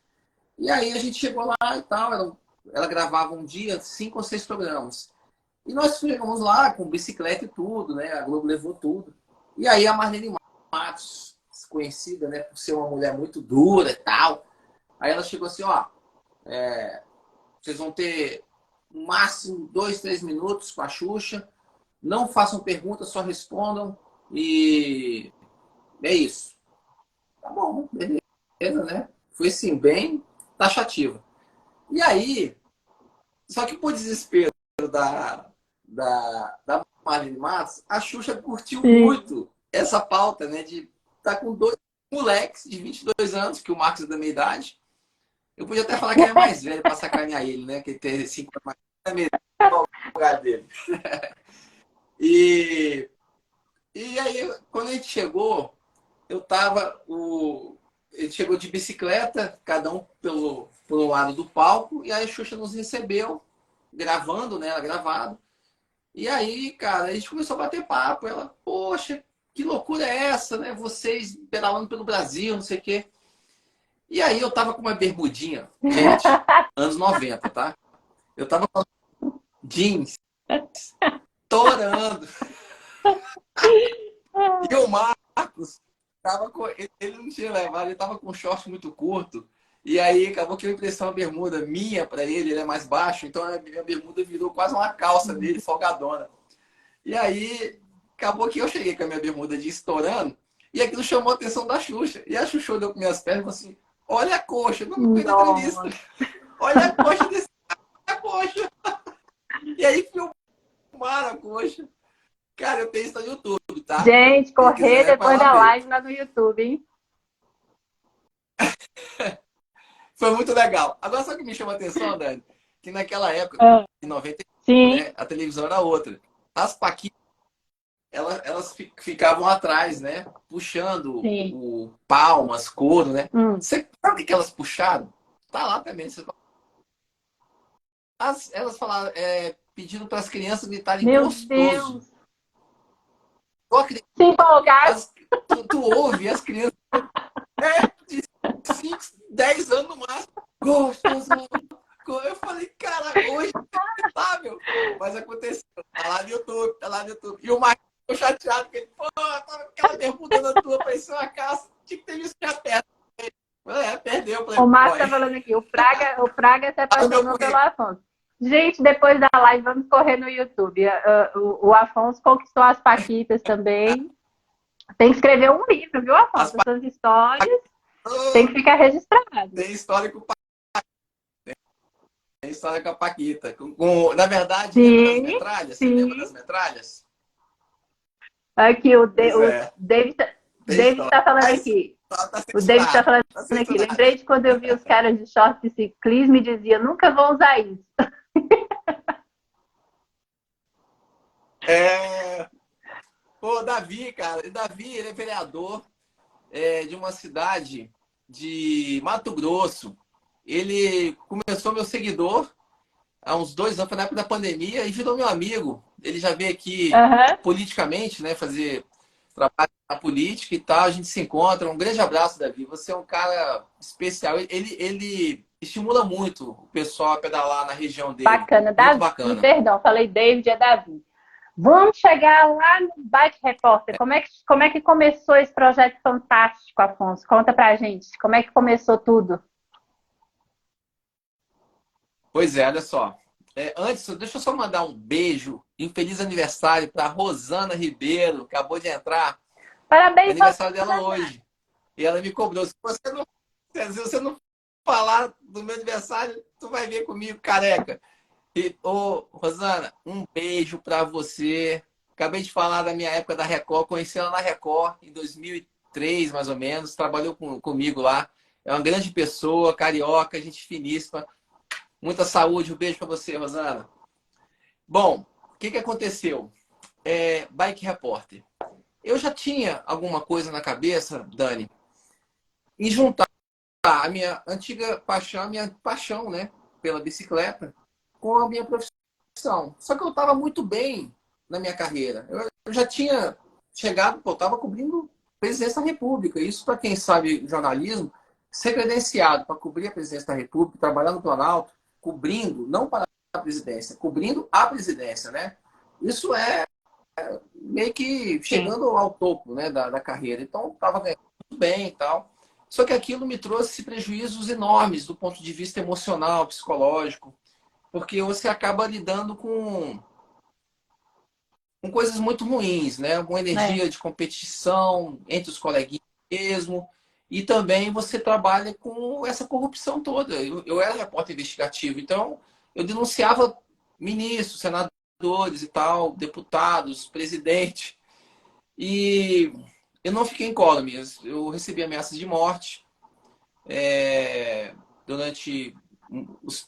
E aí a gente chegou lá e tal, ela gravava um dia 5 ou 6 programas. E nós chegamos lá com bicicleta e tudo, né? A Globo levou tudo. E aí a Marlene Matos, conhecida, né, por ser uma mulher muito dura e tal, aí ela chegou assim, ó, vocês vão ter no máximo 2, 3 minutos com a Xuxa, não façam perguntas, só respondam e é isso. Tá bom, beleza, né? Foi assim, bem taxativa. E aí, só que por desespero da Marlene Matos, a Xuxa curtiu muito essa pauta, né? De estar com 2 moleques de 22 anos, que o Marcos é da minha idade. Eu podia até falar que ele é mais velho para sacanear ele, né? Que ele tem 5 anos mais no lugar dele. E aí, quando a gente chegou, eu tava. Ele chegou de bicicleta, cada um pelo lado do palco, e aí a Xuxa nos recebeu, gravando, né? Ela gravado. E aí, cara, a gente começou a bater papo. Ela, poxa, que loucura é essa, né? Vocês pedalando pelo Brasil, não sei o quê. E aí eu tava com uma bermudinha, gente, anos 90, tá? Eu tava com jeans, torando. E o Marcos tava com. Ele não tinha levado, ele tava com um short muito curto. E aí acabou que eu emprestei uma bermuda minha para ele, ele é mais baixo, então a minha bermuda virou quase uma calça dele, folgadona. E aí acabou que eu cheguei com a minha bermuda de estourando, e aquilo chamou a atenção da Xuxa. E a Xuxa olhou para minhas pernas e falou assim: olha a coxa, não me da entrevista. Olha a coxa desse a coxa. E aí filmaram a coxa. Cara, eu tenho isso no YouTube, tá? Gente, correr quiser, depois da live lá no YouTube, hein? Foi muito legal. Agora, só que me chama a atenção, Dani, que naquela época, em 90, né, a televisão era outra. As paquitas, elas ficavam atrás, né? Puxando o palmas, couro, né? Você sabe o que elas puxaram? Tá lá também. Elas falaram, pedindo para as crianças gritarem Meu gostoso. Deus! Se empolgar. Tu ouve as crianças de 5, 10 anos no máximo. Gostoso. Eu falei, cara, hoje é inacreditável. Mas aconteceu. Tá lá no YouTube, tá lá no YouTube. E o Marcos ficou chateado, porque ele, pô, tava aquela bermuda na tua, parecia uma caça. Tinha que ter visto minha perna. Perdeu. O Marcos tá falando aqui, o Fraga se apaixonou pelo Afonso. Gente, depois da live, vamos correr no YouTube. O Afonso conquistou as paquitas também. Tem que escrever um livro, viu, Afonso? Essas histórias tem que ficar registrado. Tem história com Tem história com a Paquita. Na verdade, sim, lembra das metralhas? Sim. Você lembra das metralhas? Aqui, o David está falando aqui. O David está falando aqui. Lembrei de quando eu vi os caras de short de ciclismo e dizia, nunca vou usar isso. Pô, Davi, cara. Davi, ele é vereador de uma cidade de Mato Grosso. Ele começou meu seguidor há uns 2 anos, na época da pandemia, e virou meu amigo. Ele já veio aqui politicamente, né, fazer trabalha na política e tal, a gente se encontra. Um grande abraço, Davi. Você é um cara especial. Ele estimula muito o pessoal a pedalar na região dele. Bacana. Muito Davi, bacana. perdão, falei David, é Davi. Vamos chegar lá no Bike Repórter. Como é que começou esse projeto fantástico, Afonso? Conta pra gente. Como é que começou tudo? Pois é, olha só. Antes, deixa eu só mandar um beijo e um feliz aniversário para Rosana Ribeiro, acabou de entrar. É Parabéns, aniversário dela Rosana. hoje. E ela me cobrou. Se você não falar do meu aniversário, tu vai ver comigo, careca. Ô, Rosana, um beijo para você. Acabei de falar da minha época da Record. Conheci ela na Record em 2003, mais ou menos. Trabalhou comigo lá. É uma grande pessoa, carioca, gente finíssima. Muita saúde. Um beijo para você, Rosana. Bom, o que aconteceu? Bike Repórter. Eu já tinha alguma coisa na cabeça, Dani, em juntar a minha antiga paixão, a minha paixão, né, pela bicicleta, com a minha profissão. Só que eu estava muito bem na minha carreira. Eu já tinha chegado, eu estava cobrindo a presidência da República. Isso, para quem sabe jornalismo, ser credenciado para cobrir a presidência da República, trabalhar no Planalto, cobrindo, não para a presidência, cobrindo a presidência, né? Isso é meio que Sim. chegando ao topo, né, da carreira. Então, estava ganhando muito bem e tal. Só que aquilo me trouxe prejuízos enormes do ponto de vista emocional, psicológico, porque você acaba lidando com coisas muito ruins, né? Com É. energia de competição entre os coleguinhas mesmo. E também você trabalha com essa corrupção toda. Eu era repórter investigativo, então eu denunciava ministros, senadores e tal, deputados, presidente. E eu não fiquei incólume. Eu recebi ameaças de morte durante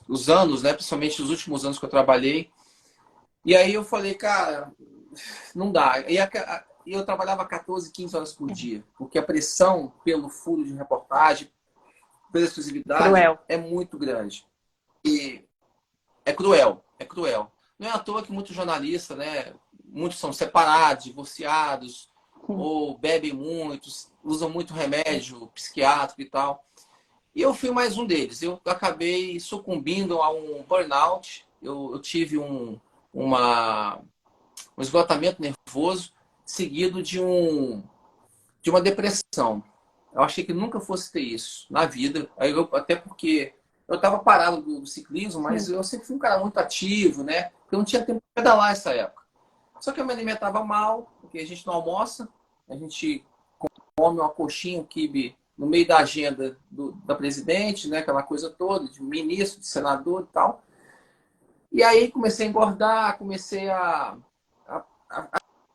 os anos, né? Principalmente os últimos anos que eu trabalhei. E aí eu falei, cara, não dá. E eu trabalhava 14, 15 horas por dia, porque a pressão pelo furo de reportagem, pela exclusividade, Cruel. é muito grande. E é cruel, é cruel. Não é à toa que muitos jornalistas, né, muitos são separados, divorciados, Sim. ou bebem muito, usam muito remédio psiquiátrico e tal. E eu fui mais um deles. Eu acabei sucumbindo a um burnout. Eu tive uma, um esgotamento nervoso seguido de uma depressão. Eu achei que nunca fosse ter isso na vida. Até porque eu estava parado do ciclismo, mas Sim. eu sempre fui um cara muito ativo, né? Eu não tinha tempo para pedalar nessa época. Só que eu me alimentava mal, porque a gente não almoça, a gente come uma coxinha, um quibe no meio da agenda da presidente, né? Aquela coisa toda, de ministro, de senador e tal. E aí comecei a engordar, comecei a,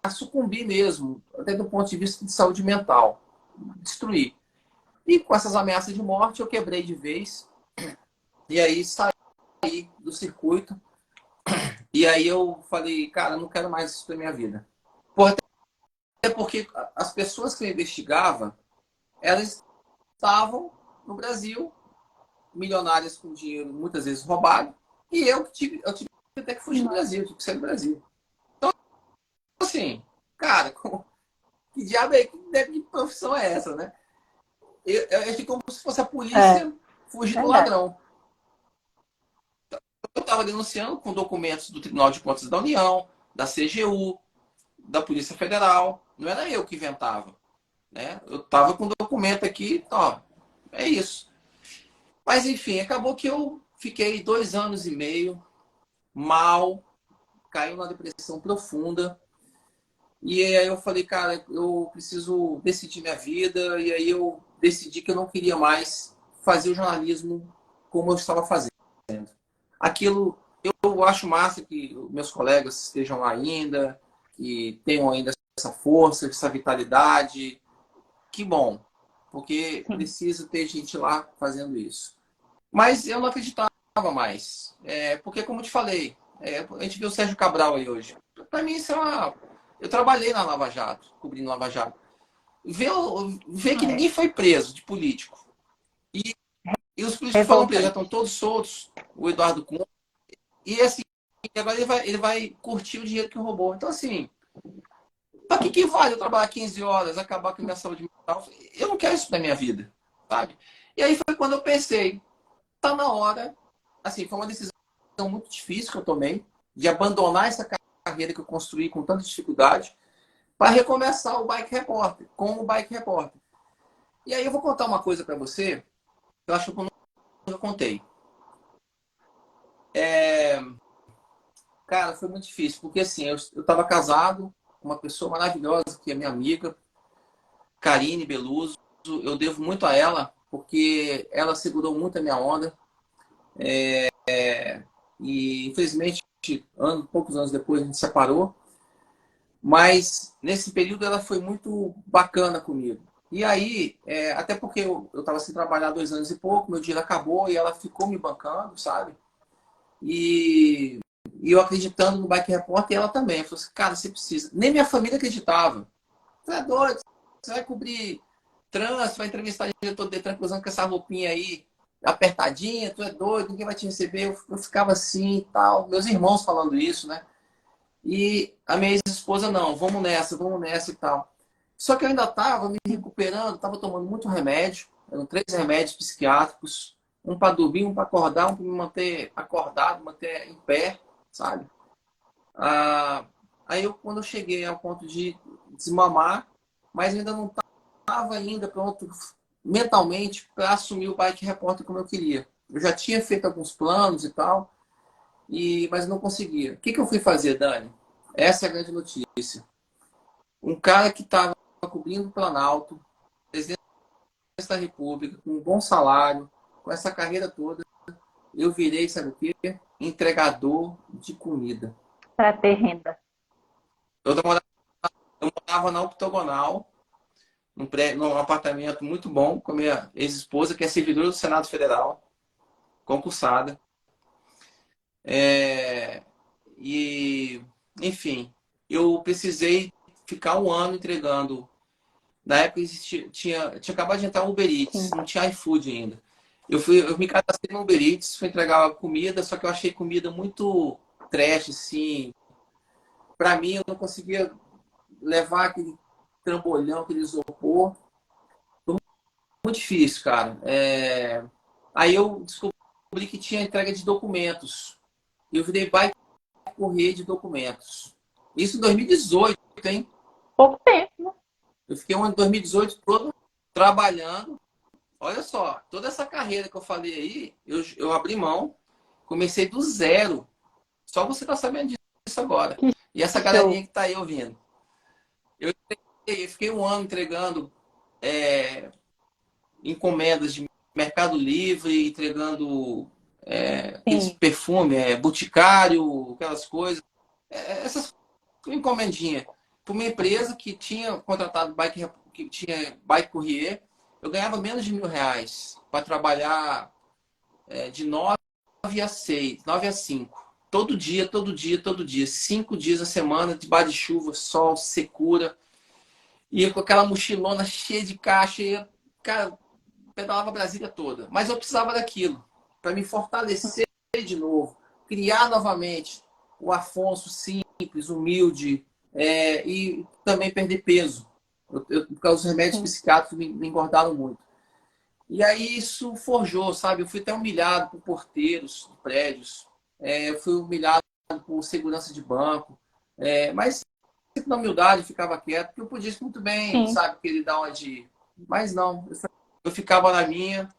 a sucumbir mesmo, até do ponto de vista de saúde mental, destruir. E com essas ameaças de morte eu quebrei de vez, e aí saí do circuito, e aí eu falei, cara, não quero mais isso pra minha vida. Até porque as pessoas que eu investigava, elas estavam no Brasil, milionárias com dinheiro muitas vezes roubado, e eu tive até que fugir do Brasil, tive que sair do Brasil. Assim, cara, que diabo é, que profissão é essa, né? Eu achei como se fosse a É, polícia fugir do verdade. ladrão. Eu estava denunciando com documentos do Tribunal de Contas da União, da CGU, da Polícia Federal. Não era eu que inventava, né? Eu estava com documento aqui, ó, é isso. Mas enfim, acabou que eu fiquei 2 anos e meio mal, caiu numa depressão profunda. E aí eu falei, cara, eu preciso decidir minha vida. E aí eu decidi que eu não queria mais fazer o jornalismo como eu estava fazendo. Aquilo, eu acho massa que meus colegas estejam lá ainda, que tenham ainda essa força, essa vitalidade. Que bom, porque Sim. precisa ter gente lá fazendo isso. Mas eu não acreditava mais. Porque, como eu te falei, a gente viu o Sérgio Cabral aí hoje. Para mim, isso é uma. Eu trabalhei na Lava Jato, cobrindo Lava Jato. Ver que É. ninguém foi preso de político. E os políticos que foram presos já Revoltante. estão todos soltos. O Eduardo Cunha. E assim, agora ele vai curtir o dinheiro que roubou. Então, assim, Para que vale eu trabalhar 15 horas, acabar com a minha saúde mental? Eu não quero isso na minha vida, sabe? E aí foi quando eu pensei, tá na hora, assim, foi uma decisão muito difícil que eu tomei, de abandonar essa carreira que eu construí com tanta dificuldade, para recomeçar o Bike Repórter, como Bike Repórter. E aí eu vou contar uma coisa para você, que eu acho que eu nunca contei. Cara, foi muito difícil, porque assim, eu estava casado com uma pessoa maravilhosa, que é minha amiga, Karine Beluso. Eu devo muito a ela, porque ela segurou muito a minha onda. E infelizmente, poucos anos depois, a gente se separou. Mas nesse período ela foi muito bacana comigo. E aí, até porque eu estava sem trabalhar 2 anos e pouco, meu dinheiro acabou e ela ficou me bancando, sabe? E, e eu acreditando no Bike Repórter e ela também. Eu falei assim, cara, você precisa. Nem minha família acreditava. Você é doido, você vai cobrir trânsito, vai entrevistar o diretor do Detran usando com essa roupinha aí apertadinha, tu é doido, ninguém vai te receber. Eu ficava assim e tal. Meus irmãos falando isso, né? E a minha ex-esposa, não, vamos nessa e tal. Só que eu ainda estava me recuperando, estava tomando muito remédio, eram 3 remédios psiquiátricos, um para dormir, um para acordar, um para me manter acordado, manter em pé, sabe? Ah, aí quando eu cheguei ao ponto de desmamar, mas ainda não estava ainda pronto mentalmente para assumir o Bike Repórter como eu queria. Eu já tinha feito alguns planos e tal, mas não conseguia. O que eu fui fazer, Dani? Essa é a grande notícia. Um cara que estava cobrindo o Planalto, presidente da República, com um bom salário, com essa carreira toda, eu virei, sabe o quê? Entregador de comida. Para ter renda. Eu morava, eu morava na Octogonal, num apartamento muito bom, com a minha ex-esposa, que é servidora do Senado Federal, concursada. É, e, enfim, eu precisei ficar um ano entregando. Na época tinha acabado de entrar o Uber Eats, Sim. não tinha iFood ainda. Eu me cadastrei no Uber Eats, fui entregar comida, só que eu achei comida muito trash, assim. Pra mim, eu não conseguia levar aquele trambolhão, aquele isopor. Muito difícil, cara. Aí eu descobri que tinha entrega de documentos. Eu virei bike correio de documentos. Isso em 2018, hein? Pouco tempo. Eu fiquei um ano de 2018 todo trabalhando. Olha só, toda essa carreira que eu falei aí, eu abri mão, comecei do zero. Só você tá sabendo disso agora. Que E essa galerinha show. que tá aí ouvindo. Eu fiquei um ano entregando encomendas de Mercado Livre, entregando aqueles Sim. perfume, boticário, aquelas coisas. Essas encomendinhas. Para uma empresa que tinha contratado que tinha bike courier, eu ganhava menos de R$ 1.000 para trabalhar de 9 às 6, 9 às 5. Todo dia, todo dia, todo dia. 5 dias a semana, debaixo de chuva, sol, secura. Ia com aquela mochilona cheia de caixa. Cara, pedalava a Brasília toda. Mas eu precisava daquilo para me fortalecer de novo. Criar novamente o Afonso simples, humilde e também perder peso. Por causa dos remédios Sim. psiquiátricos me engordaram muito. E aí isso forjou, sabe? Eu fui até humilhado por porteiros de prédios, eu fui humilhado por segurança de banco, mas sempre na humildade ficava quieto, porque eu podia muito bem, Sim. sabe, querer dar uma de. Mas não, eu ficava na minha,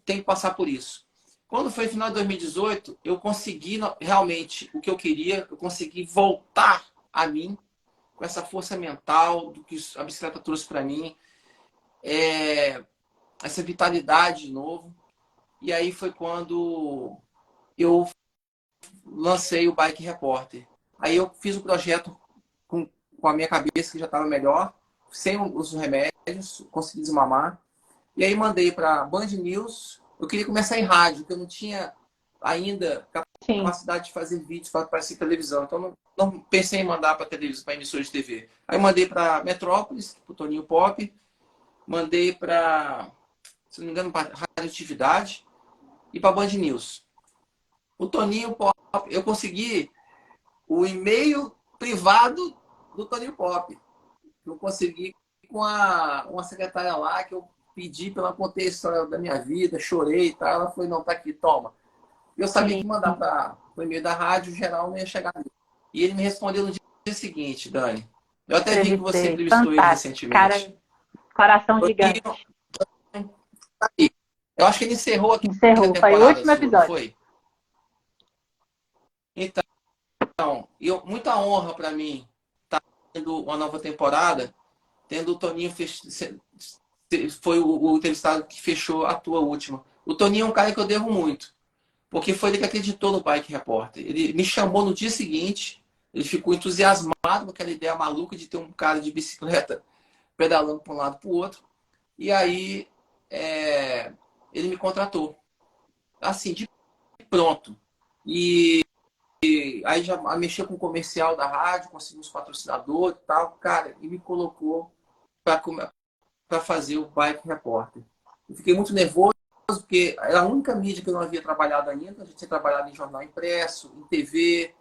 tem que passar por isso. Quando foi no final de 2018, eu consegui realmente o que eu queria, eu consegui voltar a mim, com essa força mental do que a bicicleta trouxe para mim. Essa vitalidade de novo. E aí foi quando eu lancei o Bike Repórter. Aí eu fiz o projeto com a minha cabeça que já estava melhor, sem os remédios, consegui desmamar. E aí mandei para Band News. Eu queria começar em rádio, porque eu não tinha ainda Sim. capacidade de fazer vídeos para aparecer televisão. Então não pensei em mandar para televisão, para emissora de TV. Aí mandei para Metrópolis, para o Toninho Pop. Mandei para, se não me engano, para Radioatividade e para Band News. O Toninho Pop, eu consegui o e-mail privado do Toninho Pop. Eu consegui com uma secretária lá que eu pedi para ela contar a história da minha vida, chorei e tal. Ela falou, não, tá aqui, toma. Eu sabia Sim, que mandar para o e-mail da rádio geral não ia chegar nele. E ele me respondeu no dia seguinte, Dani. Eu até vi que você entrevistei. entrevistou ele Fantástico. recentemente. Cara, coração Toninho, gigante. tá aí. Eu acho que ele encerrou aqui a Encerrou. Foi o temporada último sua, não episódio. foi? Então, muita honra para mim estar tendo uma nova temporada, tendo o Toninho foi o entrevistado que fechou a tua última. O Toninho é um cara que eu devo muito, porque foi ele que acreditou no Bike Repórter. Ele me chamou no dia seguinte, ele ficou entusiasmado com aquela ideia maluca de ter um cara de bicicleta pedalando para um lado para o outro. E aí ele me contratou, assim, de pronto. E aí já mexeu com o comercial da rádio, conseguiu uns patrocinadores e tal, cara, e me colocou para fazer o Bike Repórter. Eu fiquei muito nervoso, porque era a única mídia que eu não havia trabalhado ainda. A gente tinha trabalhado em jornal impresso, em TV,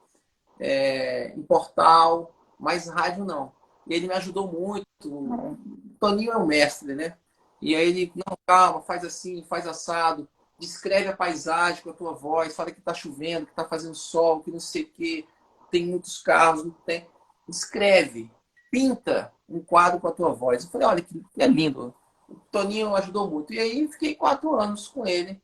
em portal, mas rádio não. E ele me ajudou muito. O Toninho é o mestre, né? E aí ele, não, calma, faz assim, faz assado, descreve a paisagem com a tua voz, fala que tá chovendo, que tá fazendo sol, que não sei o quê, tem muitos carros, não tem. Escreve, pinta um quadro com a tua voz. Eu falei, olha que é lindo. O Toninho ajudou muito. E aí fiquei 4 anos com ele,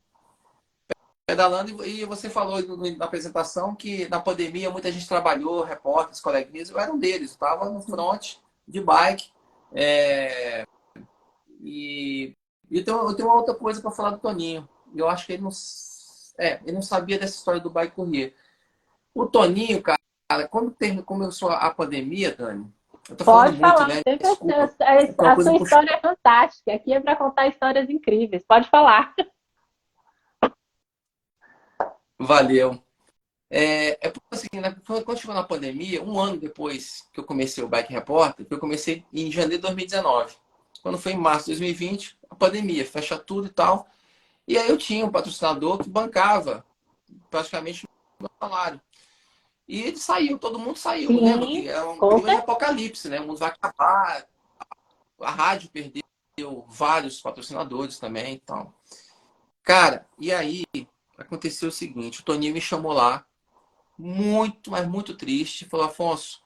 pedalando. E você falou na apresentação que na pandemia muita gente trabalhou, repórteres, coleguinhas, eu era um deles. Estava no front de bike. É, e eu tenho uma outra coisa para falar do Toninho. Eu acho que ele não sabia dessa história do bike correr. O Toninho, cara, quando começou a pandemia, Dani, eu tô falando Pode muito, falar. né? Sempre Desculpa. É uma a coisa sua puxada. história é fantástica. Aqui é para contar histórias incríveis. Pode falar. Valeu. Porque assim, né, quando chegou na pandemia, um ano depois que eu comecei o Bike Repórter, que eu comecei em janeiro de 2019. Quando foi em março de 2020, a pandemia, fecha tudo e tal. E aí eu tinha um patrocinador que bancava praticamente o meu salário. E ele saiu, todo mundo saiu. Lembra que Sim, é um com clima de certeza. apocalipse, né? O mundo vai acabar. A rádio perdeu vários patrocinadores também. Então. Cara, e aí aconteceu o seguinte: o Toninho me chamou lá, muito, mas muito triste. Falou, Afonso,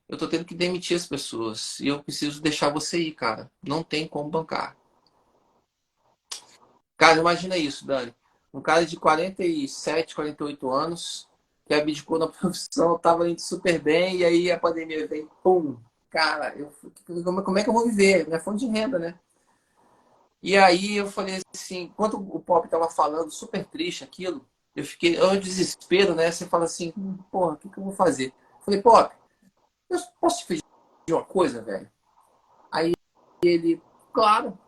eu tô tendo que demitir as pessoas e eu preciso deixar você ir, cara. Não tem como bancar. Cara, imagina isso, Dani. Um cara de 47, 48 anos que abdicou na profissão, tava indo super bem e aí a pandemia vem, pum. Cara, como é que eu vou viver? Minha fonte de renda, né? E aí eu falei assim, enquanto o Pop tava falando, super triste aquilo, eu desespero, né? Você fala assim, porra, o que eu vou fazer? Eu falei, Pop, eu posso te pedir uma coisa, velho? Aí ele, claro,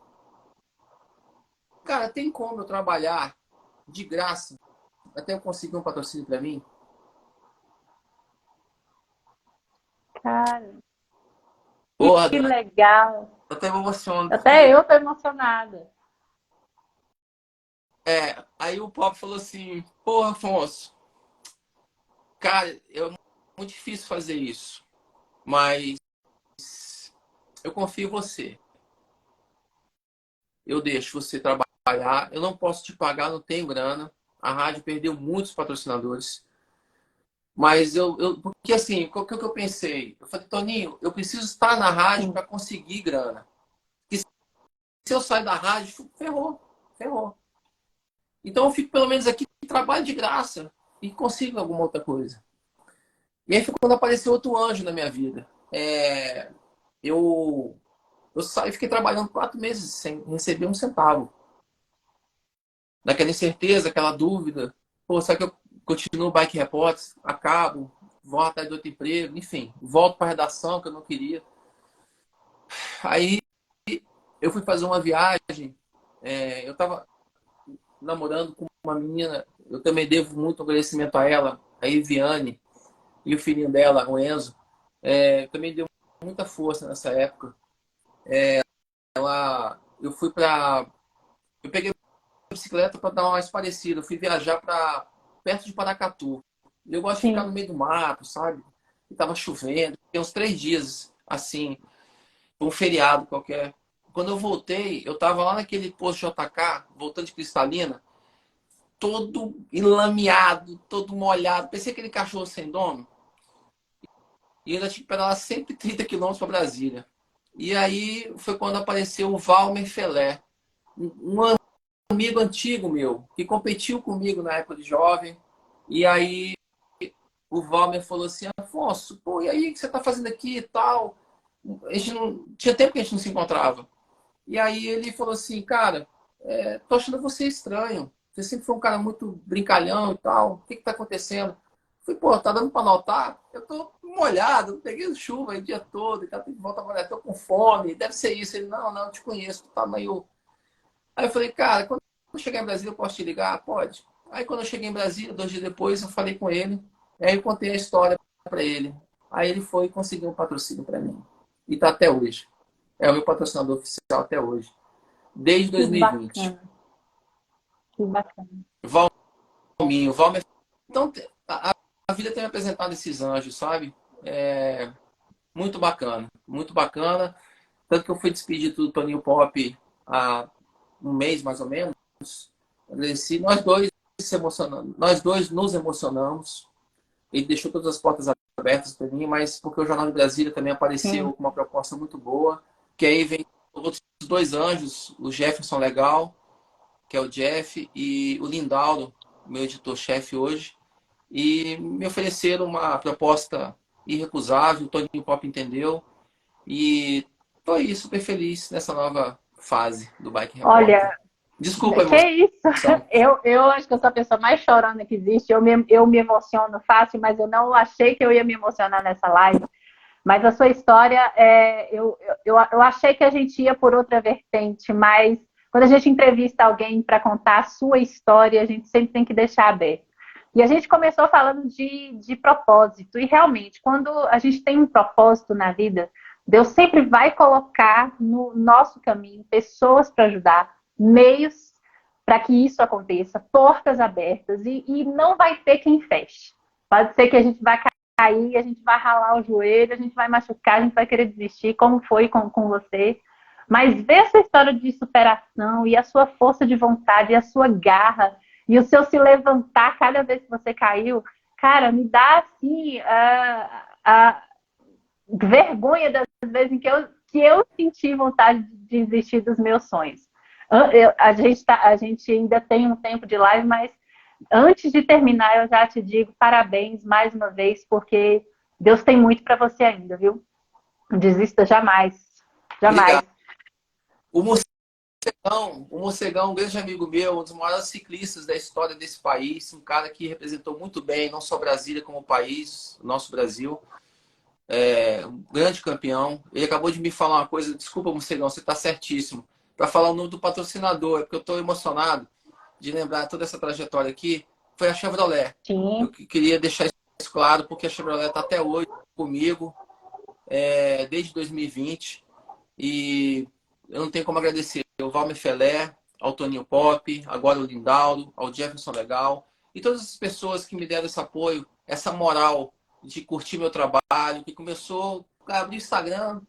cara, tem como eu trabalhar de graça até eu conseguir um patrocínio para mim? Cara, Porra, que Dani, legal. eu até me emociono, Até porque eu tô emocionada. aí o Pop falou assim, porra, Afonso, cara, muito difícil fazer isso, mas eu confio em você. Eu deixo você trabalhar, eu não posso te pagar, não tenho grana. A rádio perdeu muitos patrocinadores. Mas porque assim, o que eu pensei? Eu falei, Toninho, eu preciso estar na rádio Sim. para conseguir grana. E se eu sair da rádio, ferrou, ferrou. Então eu fico pelo menos aqui, trabalho de graça e consigo alguma outra coisa. E aí foi quando apareceu outro anjo na minha vida. Eu, eu saí, fiquei trabalhando 4 meses sem receber um centavo. Naquela incerteza, aquela dúvida. Pô, será que eu continuo o Bike Reports? Acabo, volto atrás de outro emprego, enfim, volto para a redação que eu não queria. Aí eu fui fazer uma viagem, eu estava namorando com uma menina, eu também devo muito agradecimento a ela, a Eviane, e o filhinho dela, o Enzo, também deu muita força nessa época. Eu fui para. Eu peguei a bicicleta para dar uma mais parecida, eu fui viajar para perto de Paracatu. Eu gosto de ficar Sim. no meio do mato, sabe? e tava chovendo, tem uns 3 dias, assim, um feriado qualquer. Quando eu voltei, eu tava lá naquele posto JK, voltando de Cristalina, todo enlameado, todo molhado. Pensei aquele cachorro sem dono. E ainda tinha que pedalar 130 quilômetros para Brasília. E aí foi quando apareceu o Valmer Felé, um amigo antigo meu, que competiu comigo na época de jovem. E aí o Valmer falou assim, Afonso, pô, e aí o que você tá fazendo aqui e tal? A gente não... Tinha tempo que a gente não se encontrava. E aí ele falou assim, cara, tô achando você estranho. Você sempre foi um cara muito brincalhão e tal. O que que tá acontecendo? Eu falei, pô, tá dando pra notar? Eu tô molhado, peguei chuva aí o dia todo, e tá tem que voltar a molhar, tô com fome, deve ser isso. Ele, não, eu te conheço, tu tá meio... Aí eu falei, cara, quando eu chegar em Brasília eu posso te ligar? Pode. Aí quando eu cheguei em Brasília, 2 dias depois, eu falei com ele, aí eu contei a história pra ele. Aí ele foi e conseguiu um patrocínio pra mim. E tá até hoje. É o meu patrocinador oficial até hoje. Desde Que 2020. bacana, que bacana. Valminho, Valmer. Então, a vida tem me apresentado esses anjos, sabe? É muito bacana, muito bacana. Tanto que eu fui despedido do Toninho Pop há um mês, mais ou menos. Agradeci. Nós dois nos emocionamos. Ele deixou todas as portas abertas para mim, mas porque o Jornal de Brasília também Sim. apareceu com uma proposta muito boa. Que aí vem outros 2 anjos, o Jefferson Legal, que é o Jeff, e o Lindaldo, meu editor-chefe hoje, e me ofereceram uma proposta irrecusável, o Toninho Pop entendeu, e estou aí super feliz nessa nova fase do Bike Repórter. Olha, Desculpa a que isso? emoção. Eu acho que eu sou a pessoa mais chorona que existe. Eu me emociono fácil, mas eu não achei que eu ia me emocionar nessa live. Mas a sua história, eu achei que a gente ia por outra vertente, mas quando a gente entrevista alguém para contar a sua história, a gente sempre tem que deixar aberto. E a gente começou falando de propósito, e realmente, quando a gente tem um propósito na vida, Deus sempre vai colocar no nosso caminho pessoas para ajudar, meios para que isso aconteça, portas abertas, e não vai ter quem feche. Pode ser que a gente vai cair, a gente vai ralar o joelho, a gente vai machucar, a gente vai querer desistir, como foi com você. Mas ver essa história de superação e a sua força de vontade, e a sua garra, e o seu se levantar cada vez que você caiu, cara, me dá assim a vergonha das vezes em que eu senti vontade de desistir dos meus sonhos. A gente ainda tem um tempo de live, mas antes de terminar, eu já te digo parabéns mais uma vez, porque Deus tem muito para você ainda, viu? Não desista jamais. Jamais. Obrigado. O Morcegão, um grande amigo meu, um dos maiores ciclistas da história desse país, um cara que representou muito bem, não só Brasília como o país, o nosso Brasil. Um grande campeão. Ele acabou de me falar uma coisa, desculpa, Morcegão, você está certíssimo. Para falar o nome do patrocinador, porque eu estou emocionado de lembrar toda essa trajetória aqui, foi a Chevrolet. Eu Sim. queria deixar isso claro, porque a Chevrolet está até hoje comigo, desde 2020. E eu não tenho como agradecer ao Valmer Felé, ao Toninho Pop, agora o Lindaldo, ao Jefferson Legal, e todas as pessoas que me deram esse apoio, essa moral de curtir meu trabalho, que começou a abrir o Instagram,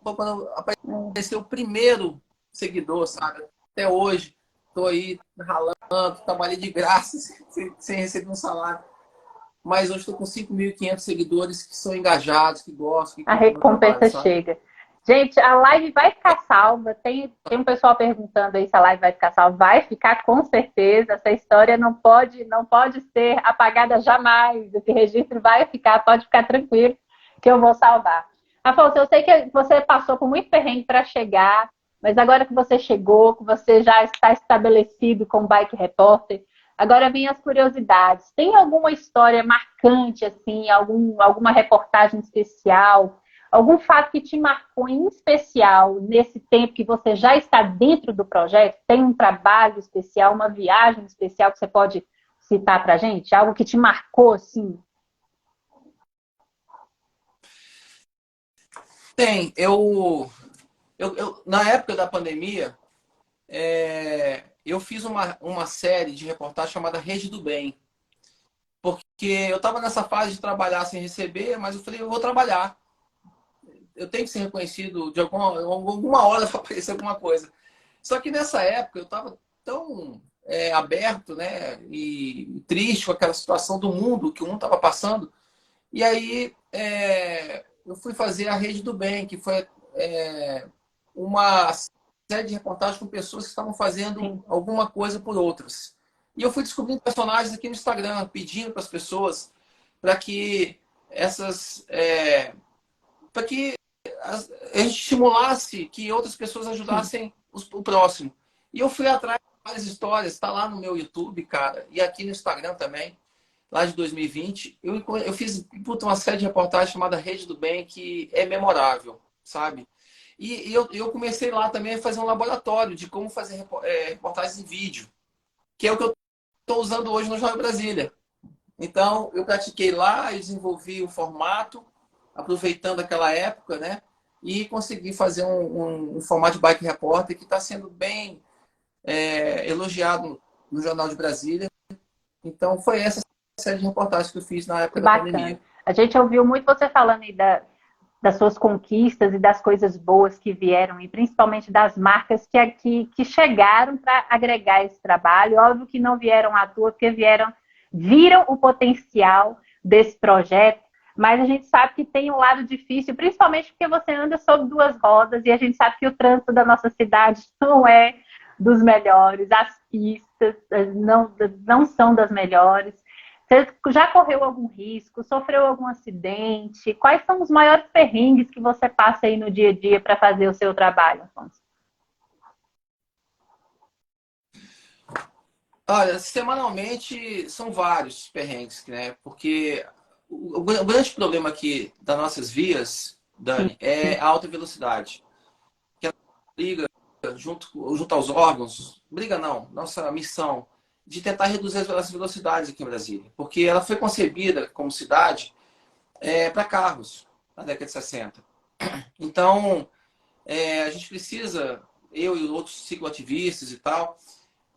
quando apareceu o primeiro seguidor, sabe? Até hoje, estou aí ralando, trabalhei de graça, sem receber um salário. Mas hoje estou com 5.500 seguidores que são engajados, que gostam, que A curtem meu trabalho, recompensa sabe? chega. Gente, a live vai ficar salva. Tem um pessoal perguntando aí se a live vai ficar salva. Vai ficar com certeza. Essa história não pode ser apagada jamais. Esse registro vai ficar, pode ficar tranquilo que eu vou salvar. Afonso, eu sei que você passou por muito perrengue para chegar, mas agora que você chegou, que você já está estabelecido com o Bike Repórter, agora vem as curiosidades. Tem alguma história marcante, assim, alguma reportagem especial? Algum fato que te marcou em especial nesse tempo que você já está dentro do projeto? Tem um trabalho especial, uma viagem especial que você pode citar para a gente? Algo que te marcou, assim? Tem, na época da pandemia, eu fiz uma série de reportagem chamada Rede do Bem, porque eu estava nessa fase de trabalhar sem receber, mas eu falei, eu vou trabalhar. Eu tenho que ser reconhecido de alguma hora para aparecer alguma coisa. Só que nessa época eu estava tão aberto, né, e triste com aquela situação do mundo, que o mundo estava passando. E aí eu fui fazer a Rede do Bem, que foi uma série de reportagens com pessoas que estavam fazendo Sim. alguma coisa por outras. E eu fui descobrindo personagens aqui no Instagram, pedindo para as pessoas para que essas. Para que a gente estimulasse que outras pessoas Sim. ajudassem o próximo. E eu fui atrás de várias histórias, está lá no meu YouTube, cara, e aqui no Instagram também, lá de 2020. Eu fiz uma série de reportagens chamada Rede do Bem, que é memorável, sabe? E eu comecei lá também a fazer um laboratório de como fazer reportagens em vídeo, que é o que eu estou usando hoje no Jornal Brasília. Então, eu pratiquei lá e desenvolvi o formato, aproveitando aquela época, né? E consegui fazer um formato de bike repórter que está sendo bem elogiado no Jornal de Brasília. Então, foi essa série de reportagens que eu fiz na Que época da bacana. pandemia. A gente ouviu muito você falando aí das suas conquistas e das coisas boas que vieram, e principalmente das marcas que chegaram para agregar esse trabalho. Óbvio que não vieram à toa, porque viram o potencial desse projeto, mas a gente sabe que tem um lado difícil, principalmente porque você anda sobre duas rodas e a gente sabe que o trânsito da nossa cidade não é dos melhores, as pistas não são das melhores. Você já correu algum risco? Sofreu algum acidente? Quais são os maiores perrengues que você passa aí no dia a dia para fazer o seu trabalho, Afonso? Olha, semanalmente são vários perrengues, né? Porque o grande problema aqui das nossas vias, Sim, Dani, é a alta velocidade. Que ela briga junto aos órgãos, briga não, nossa missão de tentar reduzir as velocidades aqui em Brasília. Porque ela foi concebida como cidade para carros na década de 60. Então, a gente precisa, eu e outros cicloativistas e tal,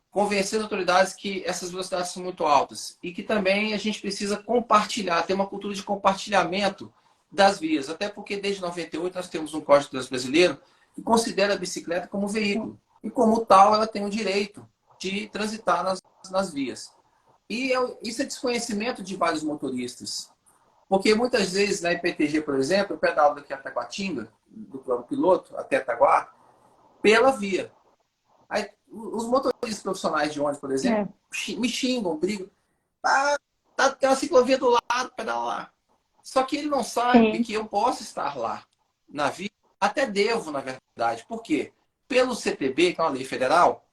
convencer as autoridades que essas velocidades são muito altas e que também a gente precisa compartilhar, ter uma cultura de compartilhamento das vias, até porque desde 98 nós temos um Código de Trânsito Brasileiro que considera a bicicleta como veículo e como tal ela tem o direito de transitar nas vias. E isso é desconhecimento de vários motoristas, porque muitas vezes na IPTG, por exemplo, eu pedalo daqui a Taguatinga, do plano piloto até Taguá, pela via. Aí, os motoristas profissionais de ônibus, por exemplo, é, me xingam, brigam. Ah, tem uma ciclovia do lado, pedala lá. Só que ele não sabe sim, que eu posso estar lá na via, até devo, na verdade. Por quê? Pelo CTB, que é uma lei federal,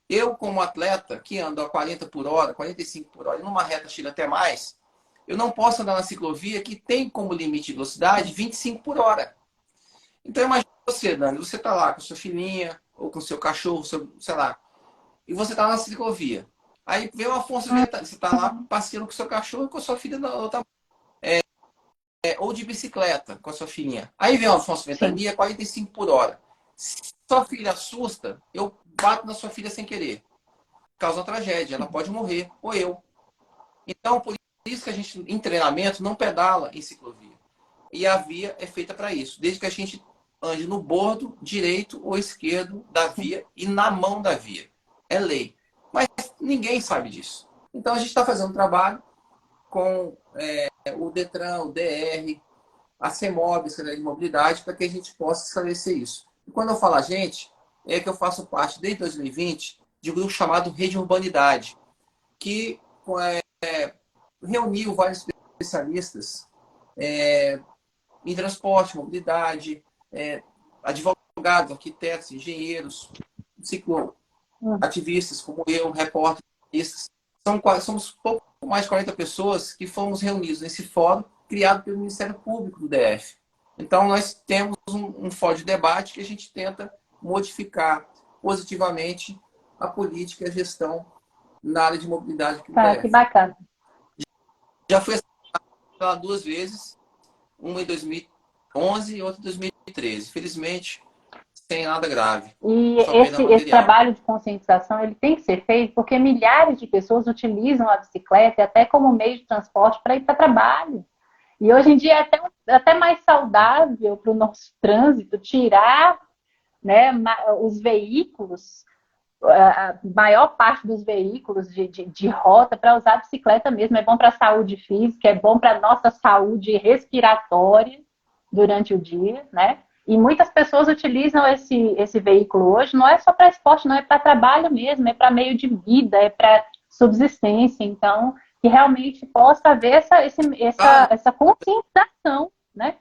eu, como atleta, que ando a 40 por hora, 45 por hora, e numa reta chega até mais, eu não posso andar na ciclovia que tem como limite de velocidade 25 por hora. Então, imagine você, Dani, você está lá com sua filhinha, ou com seu cachorro, sei lá, e você está na ciclovia. Aí vem o Afonso Ventania, você está lá passeando com seu cachorro e com sua filha na outra, ou de bicicleta com a sua filhinha. Aí vem o Afonso sim, Ventania, 45 por hora. Se sua filha assusta, eu bato na sua filha sem querer. Causa uma tragédia, ela pode morrer, ou eu. Então, por isso que a gente, em treinamento, não pedala em ciclovia. E a via é feita para isso, desde que a gente ande no bordo direito ou esquerdo da via e na mão da via. É lei. Mas ninguém sabe disso. Então a gente está fazendo um trabalho com o Detran, o DR, a CEMOB, Secretaria de Mobilidade, para que a gente possa esclarecer isso. E quando eu falo a gente, é que eu faço parte, desde 2020, de um grupo chamado Rede Urbanidade, que reuniu vários especialistas em transporte, mobilidade, advogados, arquitetos, engenheiros, cicloativistas como eu, repórteres. Somos pouco mais de 40 pessoas que fomos reunidos nesse fórum criado pelo Ministério Público do DF. Então, nós temos um fórum de debate que a gente tenta modificar positivamente a política e a gestão na área de mobilidade aqui do tá, que DF. bacana. Já fui lá duas vezes, uma em 2011 e outra em 2013. Felizmente, sem nada grave. E Só perda esse material. trabalho de conscientização ele tem que ser feito porque milhares de pessoas utilizam a bicicleta até como meio de transporte para ir para trabalho. E hoje em dia é até mais saudável para o nosso trânsito tirar, né, os veículos, a maior parte dos veículos de rota para usar a bicicleta mesmo. É bom para a saúde física, é bom para a nossa saúde respiratória durante o dia, né? E muitas pessoas utilizam esse veículo hoje, não é só para esporte, não, é para trabalho mesmo, é para meio de vida, é para subsistência. Então, que realmente possa haver Ah, essa conscientização, né?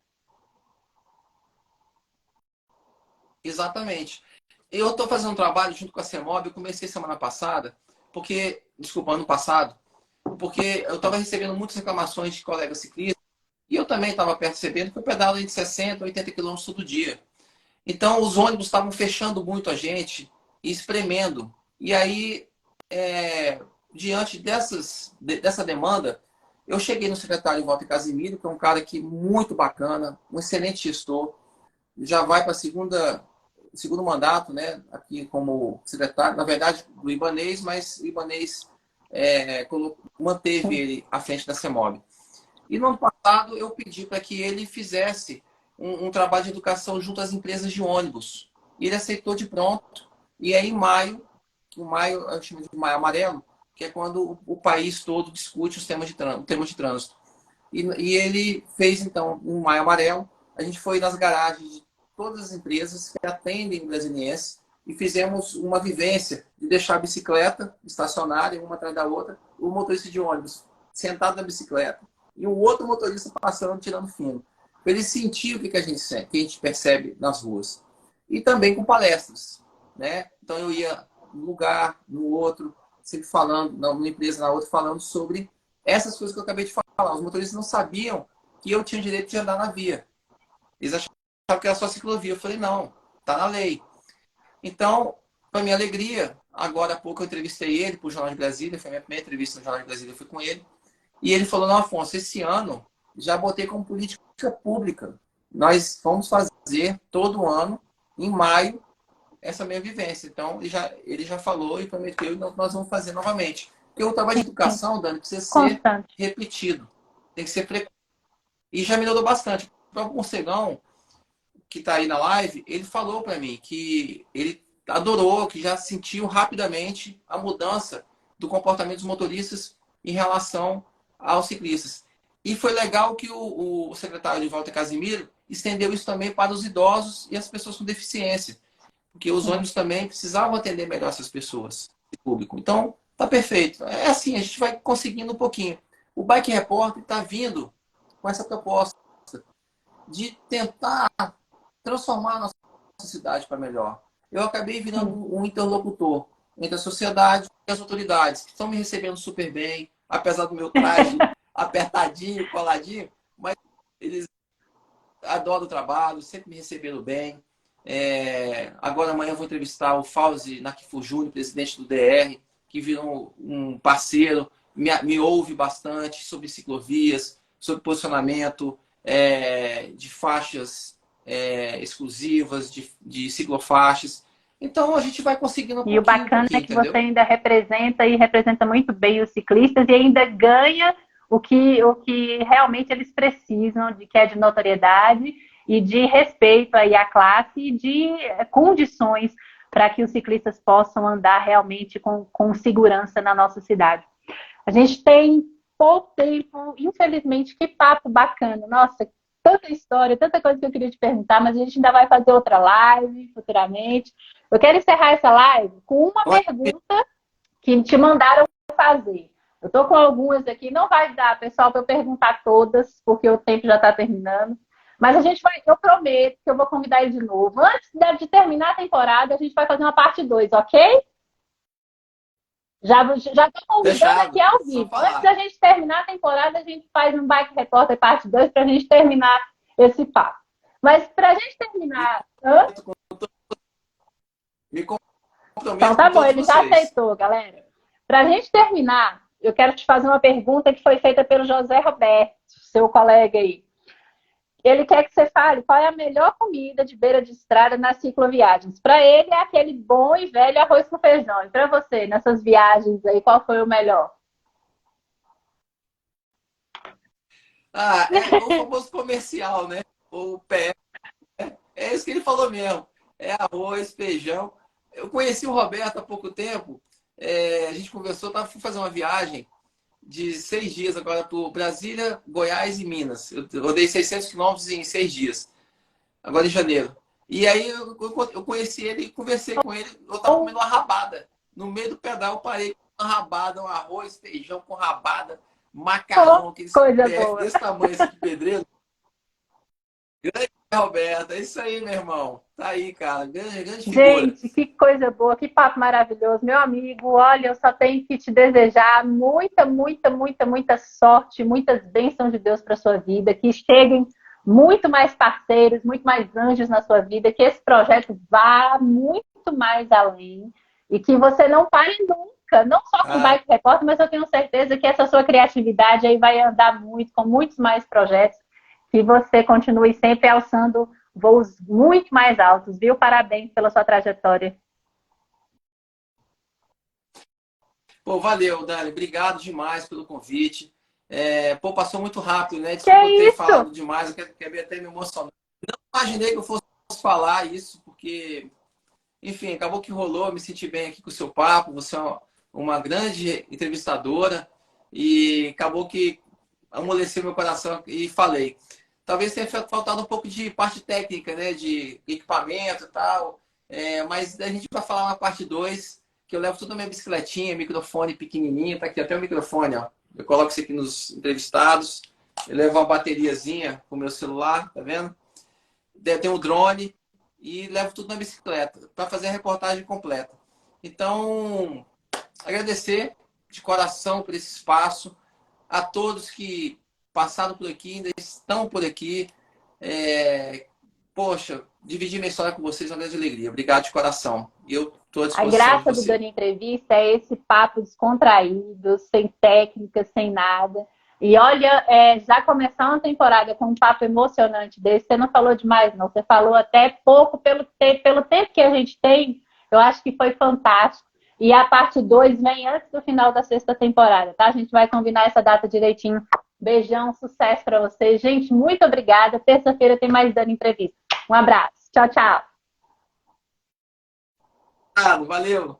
exatamente. Eu estou fazendo um trabalho junto com a CEMOB, eu comecei semana passada, desculpa, ano passado, porque eu estava recebendo muitas reclamações de colegas ciclistas, e eu também estava percebendo que eu pedalo de 60, 80 quilômetros todo dia. Então, os ônibus estavam fechando muito a gente e espremendo. E aí, diante dessa demanda, eu cheguei no secretário Walter Casimiro, que é um cara que muito bacana, um excelente gestor, já vai para segundo mandato, né, aqui como secretário, na verdade, do Ibanez, mas o Ibanez manteve ele à frente da CEMOB. E no ano passado eu pedi para que ele fizesse um trabalho de educação junto às empresas de ônibus. E ele aceitou de pronto. E aí em maio, eu chamo de maio amarelo, que é quando o país todo discute os temas de trânsito. E ele fez então um maio amarelo. A gente foi nas garagens de todas as empresas que atendem brasilienses e fizemos uma vivência de deixar a bicicleta estacionária uma atrás da outra, o motorista de ônibus sentado na bicicleta e um outro motorista passando, tirando fino. Para ele sentir o que a gente percebe nas ruas. E também com palestras, né? Então eu ia num lugar, no outro, sempre falando, numa empresa, na outra, falando sobre essas coisas que eu acabei de falar. Os motoristas não sabiam que eu tinha direito de andar na via. Eles achavam que era só ciclovia. Eu falei, não, tá na lei. Então, para minha alegria, agora há pouco eu entrevistei ele para o Jornal de Brasília, foi a minha primeira entrevista no Jornal de Brasília, eu fui com ele. E ele falou, não, Afonso, esse ano já botei como política pública. Nós vamos fazer todo ano, em maio, essa minha vivência. Então, ele já falou e prometeu, e nós vamos fazer novamente. Porque o trabalho de Sim, educação, Dani, precisa ser constante. repetido. Tem que ser frequente. E já melhorou bastante. O próprio Morcegão, que está aí na live, ele falou para mim que ele adorou, que já sentiu rapidamente a mudança do comportamento dos motoristas em relação aos ciclistas. E foi legal que o secretário de Walter Casimiro estendeu isso também para os idosos e as pessoas com deficiência, porque os Sim. ônibus também precisavam atender melhor essas pessoas, esse público. Então, tá perfeito. É assim, a gente vai conseguindo um pouquinho. O Bike Repórter está vindo com essa proposta de tentar transformar a nossa cidade para melhor. Eu acabei virando Sim. um interlocutor entre a sociedade e as autoridades, que estão me recebendo super bem, apesar do meu traje apertadinho, coladinho, mas eles adoram o trabalho, sempre me receberam bem. Agora amanhã eu vou entrevistar o Fauzi Nakifu Júnior, presidente do DR, que virou um parceiro, me ouve bastante sobre ciclovias, sobre posicionamento de faixas exclusivas, de ciclofaixas. Então a gente vai conseguindo um E o pouquinho, um bacana é pouquinho, que você entendeu? ainda representa e representa muito bem os ciclistas e ainda ganha o que realmente eles precisam, que é de notoriedade e de respeito aí à classe e de condições para que os ciclistas possam andar realmente com segurança na nossa cidade. A gente tem pouco tempo, infelizmente, que papo bacana. Nossa, tanta história, tanta coisa que eu queria te perguntar, mas a gente ainda vai fazer outra live futuramente. Eu quero encerrar essa live com uma pergunta que te mandaram fazer. Eu estou com algumas aqui, não vai dar, pessoal, para eu perguntar todas, porque o tempo já está terminando. Mas eu prometo que eu vou convidar ele de novo. Antes de terminar a temporada, a gente vai fazer uma parte 2, ok? Já estou convidando aqui Fechado. ao Só vivo. Antes falar. da gente terminar a temporada, a gente faz um Bike Repórter parte 2 para a gente terminar esse papo. Mas para a gente Me terminar. Hã? me Então comprometo tá com bom, todos ele já vocês. aceitou, galera. Para a gente terminar, eu quero te fazer uma pergunta que foi feita pelo José Roberto, seu colega aí. Ele quer que você fale qual é a melhor comida de beira de estrada nas cicloviagens. Para ele é aquele bom e velho arroz com feijão. E para você, nessas viagens aí, qual foi o melhor? Ah, é o famoso comercial, né? O pé. É isso que ele falou mesmo. É arroz, feijão. Eu conheci o Roberto há pouco tempo. A gente conversou, fui fazer uma viagem de 6 dias agora para Brasília, Goiás e Minas. Eu rodei 600 quilômetros em 6 dias, agora em janeiro. E aí eu conheci ele, conversei com ele. Eu estava comendo uma rabada. No meio do pedal, eu parei com uma rabada, um arroz, feijão com rabada, Oh, macarrão, aqueles coisa PF boa. desse tamanho assim, de pedreiro. Grande Roberto, é isso aí, meu irmão. Tá aí, cara. Grande, grande figura. Gente, que coisa boa, que papo maravilhoso. Meu amigo, olha, eu só tenho que te desejar muita, muita, muita, muita sorte, muitas bênçãos de Deus para sua vida, que cheguem muito mais parceiros, muito mais anjos na sua vida, que esse projeto vá muito mais além e que você não pare nunca, não só com o Ah, Bike Repórter, mas eu tenho certeza que essa sua criatividade aí vai andar muito com muitos mais projetos, que você continue sempre alçando voos muito mais altos, viu? Parabéns pela sua trajetória. pô, valeu, Dani. Obrigado demais pelo convite. Pô, passou muito rápido, né? Que Desculpa eu é ter isso? falado demais, eu quero até me emocionar. Imaginei que eu fosse falar isso, porque, enfim, acabou que rolou, eu me senti bem aqui com o seu papo, você é uma grande entrevistadora e acabou que amoleceu meu coração e falei. Talvez tenha faltado um pouco de parte técnica, né? De equipamento e tal. Mas a gente vai falar uma parte 2 que eu levo tudo na minha bicicletinha, microfone pequenininho, tá aqui até o microfone, ó. Eu coloco isso aqui nos entrevistados. Eu levo uma bateriazinha com o meu celular, tá vendo? Tem um drone e levo tudo na bicicleta para fazer a reportagem completa. Então, agradecer de coração por esse espaço a todos que passaram por aqui, ainda estão por aqui. É, Poxa, dividir minha história com vocês é uma grande alegria. Obrigado de coração. E eu estou à A disposição de graça do você. Dani Entrevista é esse papo descontraído, sem técnica, sem nada. E olha, já começar uma temporada com um papo emocionante desse, você não falou demais, não. Você falou até pouco pelo tempo que a gente tem. Eu acho que foi fantástico. E a parte 2 vem antes do final da sexta temporada, tá? A gente vai combinar essa data direitinho. Beijão, sucesso para vocês. Gente, muito obrigada. Terça-feira tem mais Dani Entrevista. Um abraço. Tchau, tchau. Valeu.